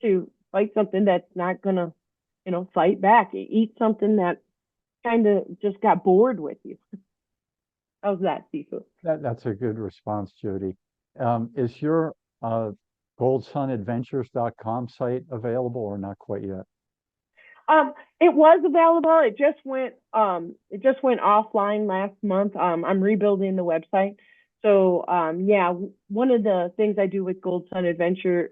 to fight something that's not gonna, fight back. Eat something that kind of just got bored with you. How's that, Sifu? That's a good response, Jody. Is your goldsunadventures.com site available or not quite yet? It was available. It just went offline last month. I'm rebuilding the website. So one of the things I do with Gold Sun Adventure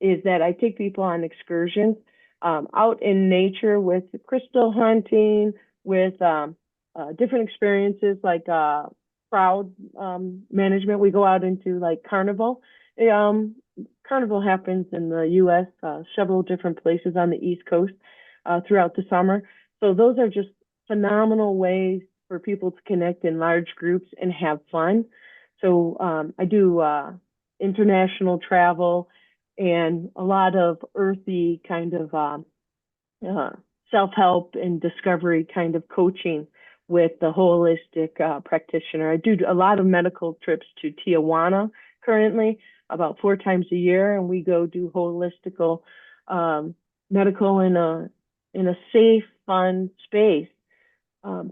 is that I take people on excursions out in nature with crystal hunting, with different experiences like crowd management. We go out into like carnival. Carnival happens in the U.S., several different places on the East Coast throughout the summer. So those are just phenomenal ways for people to connect in large groups and have fun. So I do international travel and a lot of earthy kind of self-help and discovery kind of coaching with the holistic practitioner. I do a lot of medical trips to Tijuana currently, about 4 times a year, and we go do holistical medical in a safe, fun space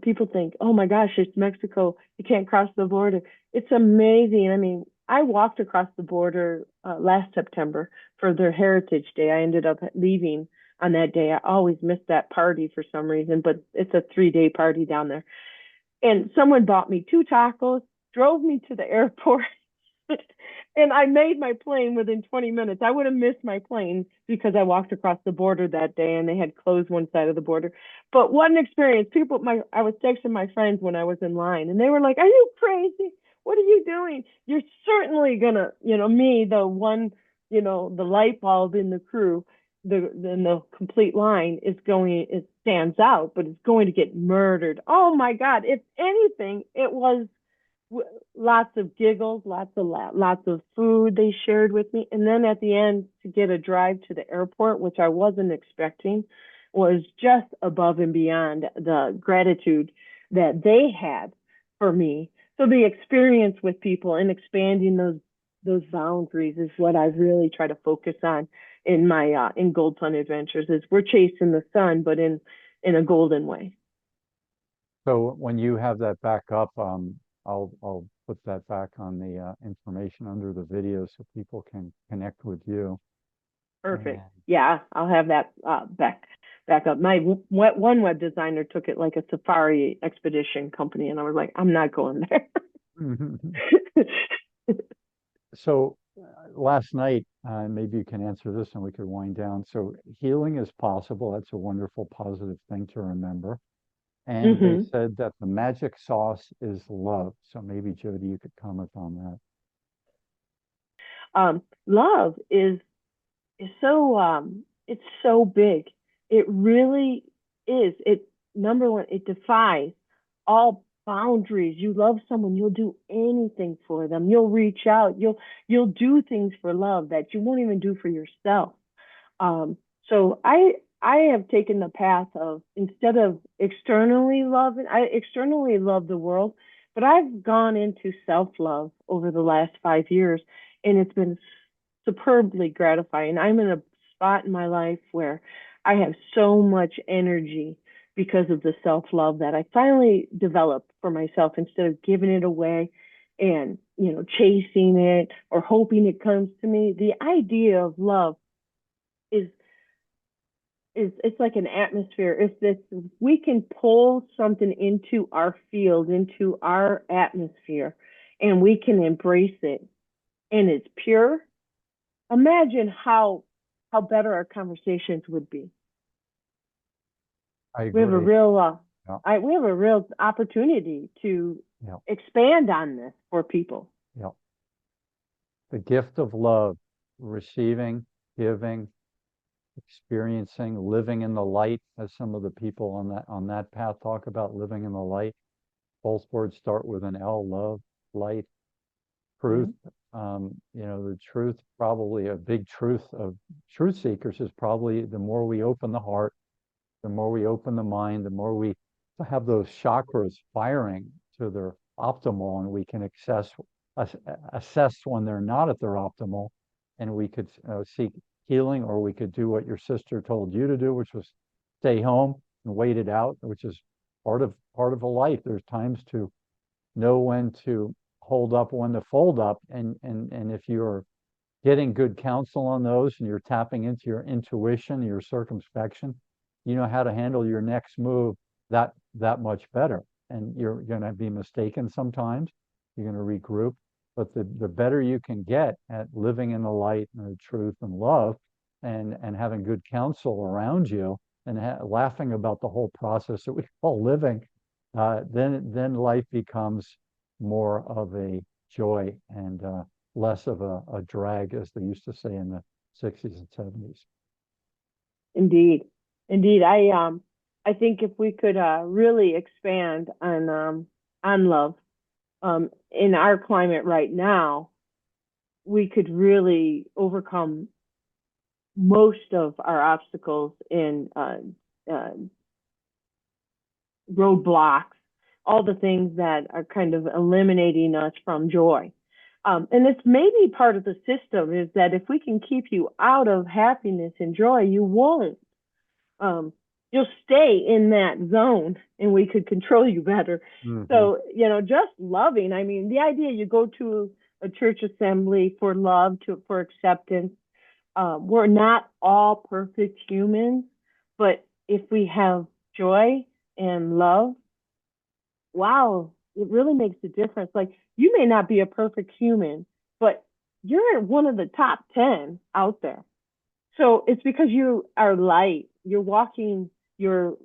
People think, oh my gosh, it's Mexico. You can't cross the border. It's amazing. I mean, I walked across the border last September for their Heritage Day. I ended up leaving on that day. I always miss that party for some reason, but it's a 3-day party down there. And someone bought me 2 tacos, drove me to the airport, and I made my plane within 20 minutes. I would have missed my plane because I walked across the border that day and they had closed one side of the border. But what an experience. I was texting my friends when I was in line and they were like, are you crazy? What are you doing? You're certainly gonna, me, the one, the light bulb in the crew, the complete line it stands out, but it's going to get murdered. Oh my God. If anything, it was lots of giggles, lots of food they shared with me, and then at the end to get a drive to the airport, which I wasn't expecting, was just above and beyond the gratitude that they had for me. So the experience with people and expanding those boundaries is what I really try to focus on in my in Gold Sun Adventures. Is we're chasing the sun, but in a golden way. So when you have that back up, I'll put that back on the information under the video so people can connect with you. Perfect. Yeah, I'll have that back up. My one web designer took it like a safari expedition company, and I was like, I'm not going there. So last night, maybe you can answer this and we could wind down. So healing is possible. That's a wonderful, positive thing to remember. And they said that the magic sauce is love. So maybe Jody, you could comment on that. Love is so it's so big. It really is. Number one, it defies all boundaries. You love someone, you'll do anything for them. You'll reach out. You'll do things for love that you won't even do for yourself. So I have taken the path of, instead of externally loving, I externally love the world, but I've gone into self-love over the last 5 years, and it's been superbly gratifying. I'm in a spot in my life where I have so much energy because of the self-love that I finally developed for myself, instead of giving it away and, chasing it or hoping it comes to me. The idea of love is it's like an atmosphere. If we can pull something into our field, into our atmosphere, and we can embrace it, and it's pure, imagine how better our conversations would be. I agree. We have a real opportunity to expand on this for people. Yeah. The gift of love, receiving, giving, experiencing, living in the light, as some of the people on that path talk about, living in the light. Both words start with an L, love, light, truth. The truth, probably a big truth of truth seekers, is probably the more we open the heart, the more we open the mind, the more we have those chakras firing to their optimal, and we can assess when they're not at their optimal, and we could seek healing, or we could do what your sister told you to do, which was stay home and wait it out, which is part of a life. There's times to know when to hold up, when to fold up, and if you're getting good counsel on those, and you're tapping into your intuition, your circumspection, you know how to handle your next move that much better. And you're going to be mistaken sometimes. You're going to regroup. But the better you can get at living in the light and the truth and love, and having good counsel around you, and laughing about the whole process that we call living, then life becomes more of a joy and less of a drag, as they used to say in the 60s and 70s. Indeed. I think if we could really expand on love, in our climate right now, we could really overcome most of our obstacles in roadblocks, all the things that are kind of eliminating us from joy. And it's maybe part of the system, is that if we can keep you out of happiness and joy, you won't you'll stay in that zone and we could control you better. Hmm. So, just loving. I mean, the idea you go to a church assembly for love, for acceptance. We're not all perfect humans, but if we have joy and love, wow, it really makes a difference. Like, you may not be a perfect human, but you're one of the top 10 out there. So it's because you are light. You're walking your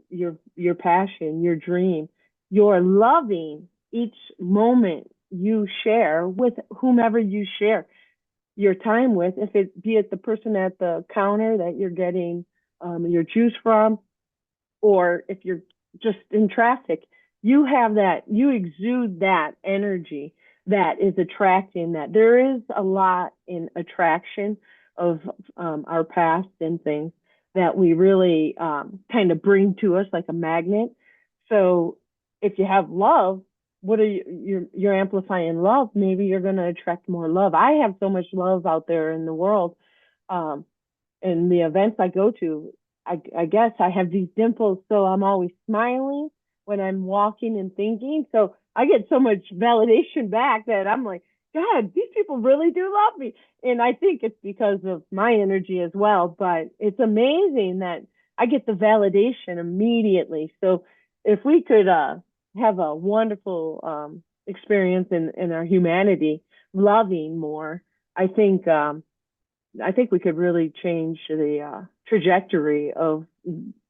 passion, your dream. You're loving each moment you share with whomever you share your time with, if it be it the person at the counter that you're getting your juice from, or if you're just in traffic, you exude that energy that is attracting that. There is a lot in attraction of our past and things that we really kind of bring to us like a magnet. So if you have love, what are you're amplifying love, maybe you're going to attract more love. I have so much love out there in the world. um in the events I go to, I guess I have these dimples, so I'm always smiling when I'm walking and thinking. So I get so much validation back that I'm like, God, these people really do love me. And I think it's because of my energy as well. But it's amazing that I get the validation immediately. So if we could have a wonderful experience in our humanity, loving more, I think we could really change the trajectory of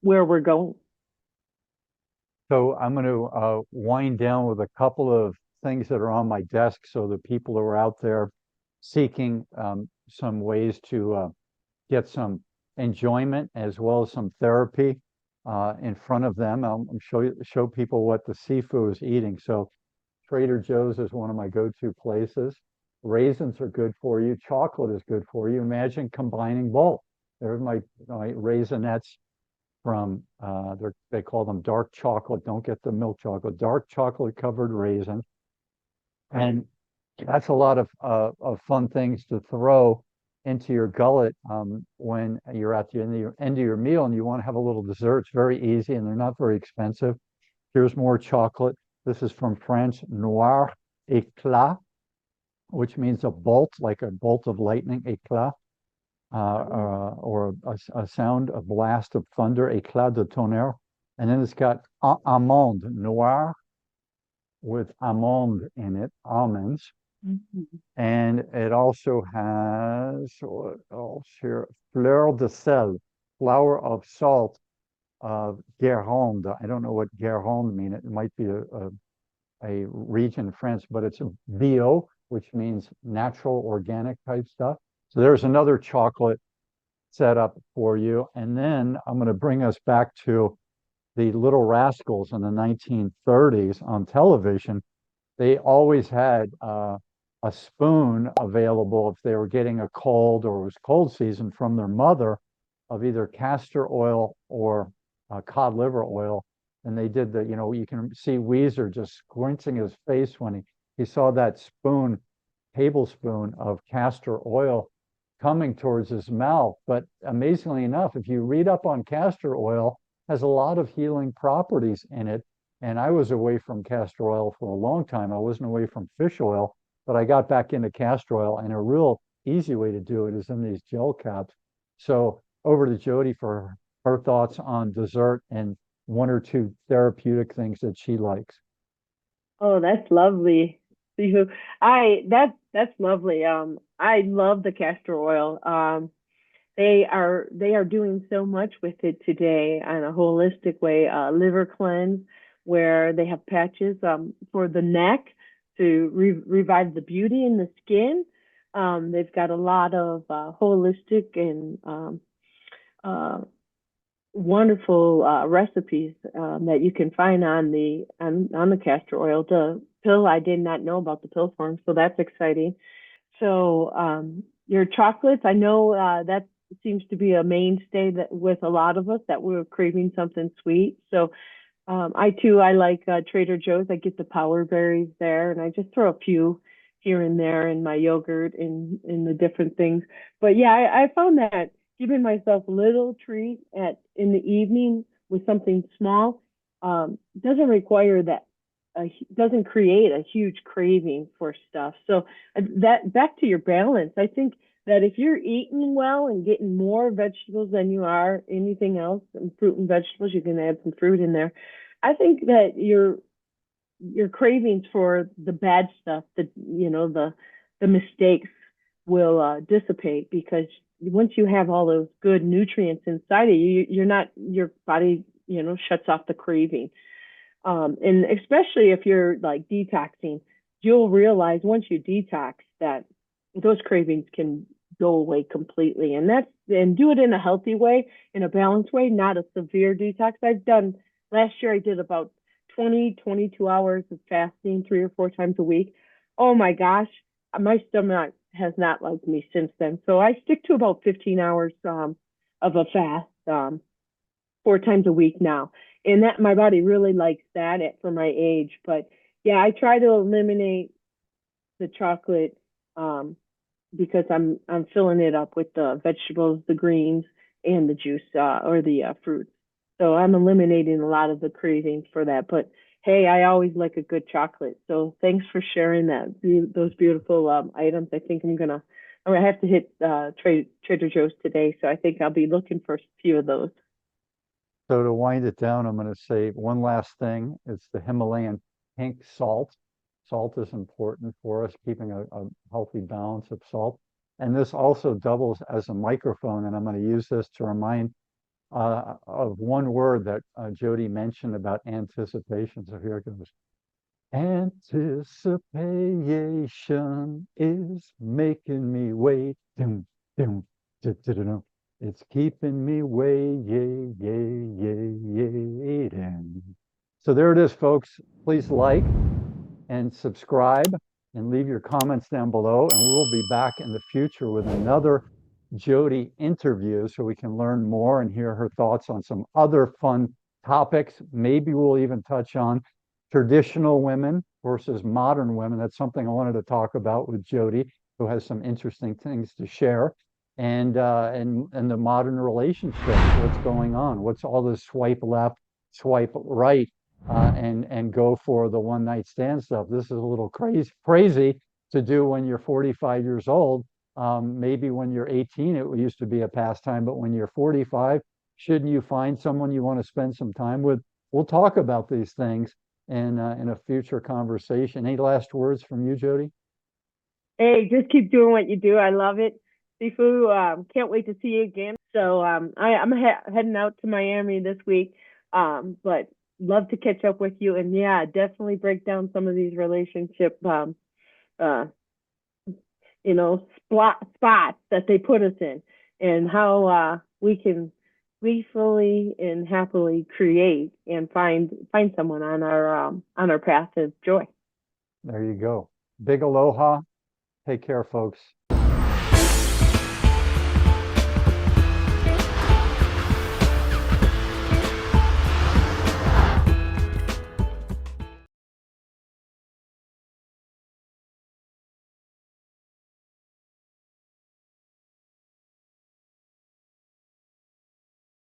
where we're going. So I'm going to wind down with a couple of things that are on my desk so the people who are out there seeking some ways to get some enjoyment as well as some therapy in front of them. I'll show people what the Sifu is eating. So Trader Joe's is one of my go-to places. Raisins are good for you. Chocolate is good for you. Imagine combining both. There's my Raisinets from, they call them dark chocolate. Don't get the milk chocolate. Dark chocolate covered raisins. And that's a lot of fun things to throw into your gullet when you're at the end of your meal and you want to have a little dessert. It's very easy and they're not very expensive. Here's more chocolate. This is from French, noir éclat, which means a bolt, like a bolt of lightning, éclat, or a sound, a blast of thunder, éclat de tonnerre. And then it's got amande noir with almond in it, almonds. Mm-hmm. And it also has, what else here? Fleur de sel, flower of salt, Guérande. I don't know what Guérande means. It might be a region in France, but it's a bio, which means natural, organic type stuff. So there's another chocolate setup for you. And then I'm going to bring us back to the Little Rascals in the 1930s on television. They always had a spoon available if they were getting a cold or it was cold season from their mother of either castor oil or cod liver oil. And they did you can see Weezer just squinching his face when he saw that tablespoon of castor oil coming towards his mouth. But amazingly enough, if you read up on castor oil, has a lot of healing properties in it. And I was away from castor oil for a long time. I wasn't away from fish oil, but I got back into castor oil, and a real easy way to do it is in these gel caps. So over to Jody for her thoughts on dessert and one or two therapeutic things that she likes. Oh, that's lovely. That's lovely. I love the castor oil. They are doing so much with it today on a holistic way. Liver cleanse, where they have patches for the neck to revive the beauty in the skin. They've got a lot of holistic and wonderful recipes that you can find on the castor oil. The pill, I did not know about the pill form, so that's exciting. So your chocolates, I know that seems to be a mainstay that with a lot of us that we're craving something sweet. So I like Trader Joe's. I get the power berries there, and I just throw a few here and there in my yogurt and in the different things. But yeah, I found that giving myself a little treat in the evening with something small doesn't require that, doesn't create a huge craving for stuff. So that, back to your balance, I think that if you're eating well and getting more vegetables than you are anything else, and fruit and vegetables, you can add some fruit in there. I think that your cravings for the bad stuff, the mistakes will dissipate, because once you have all those good nutrients inside of you, you're not, your body, shuts off the craving. And especially if you're like detoxing, you'll realize once you detox that those cravings can go away completely. And do it in a healthy way, in a balanced way, not a severe detox. Last year I did about 22 hours of fasting 3 or 4 times a week. Oh my gosh, my stomach has not liked me since then. So I stick to about 15 hours of a fast 4 times a week now. And that, my body really likes that for my age. But yeah, I try to eliminate the chocolate because I'm filling it up with the vegetables, the greens, and the juice or the fruits. So I'm eliminating a lot of the cravings for that. But hey, I always like a good chocolate. So thanks for sharing those beautiful items. I think I'm gonna have to hit Trader Joe's today. So I think I'll be looking for a few of those. So to wind it down, I'm going to say one last thing. It's the Himalayan pink salt. Salt is important for us, keeping a healthy balance of salt. And this also doubles as a microphone. And I'm going to use this to remind of one word that Jody mentioned about anticipation. So here it goes. Anticipation is making me wait. Dum, dum, dum, dum, dum. It's keeping me waiting. So there it is, folks. Please like and subscribe and leave your comments down below. And we will be back in the future with another Jody interview so we can learn more and hear her thoughts on some other fun topics. Maybe we'll even touch on traditional women versus modern women. That's something I wanted to talk about with Jody, who has some interesting things to share. And the modern relationships, what's going on, what's all this swipe left, swipe right, and go for the one night stand stuff. This is a little crazy to do when you're 45 years old. Maybe when you're 18, it used to be a pastime, but when you're 45, shouldn't you find someone you want to spend some time with? We'll talk about these things in a future conversation. Any last words from you, Jody? Hey, just keep doing what you do. I love it. Sifu, can't wait to see you again. So I'm heading out to Miami this week, but love to catch up with you. And yeah, definitely break down some of these relationship, spots that they put us in, and how we can peacefully and happily create and find someone on our path of joy. There you go. Big aloha. Take care, folks.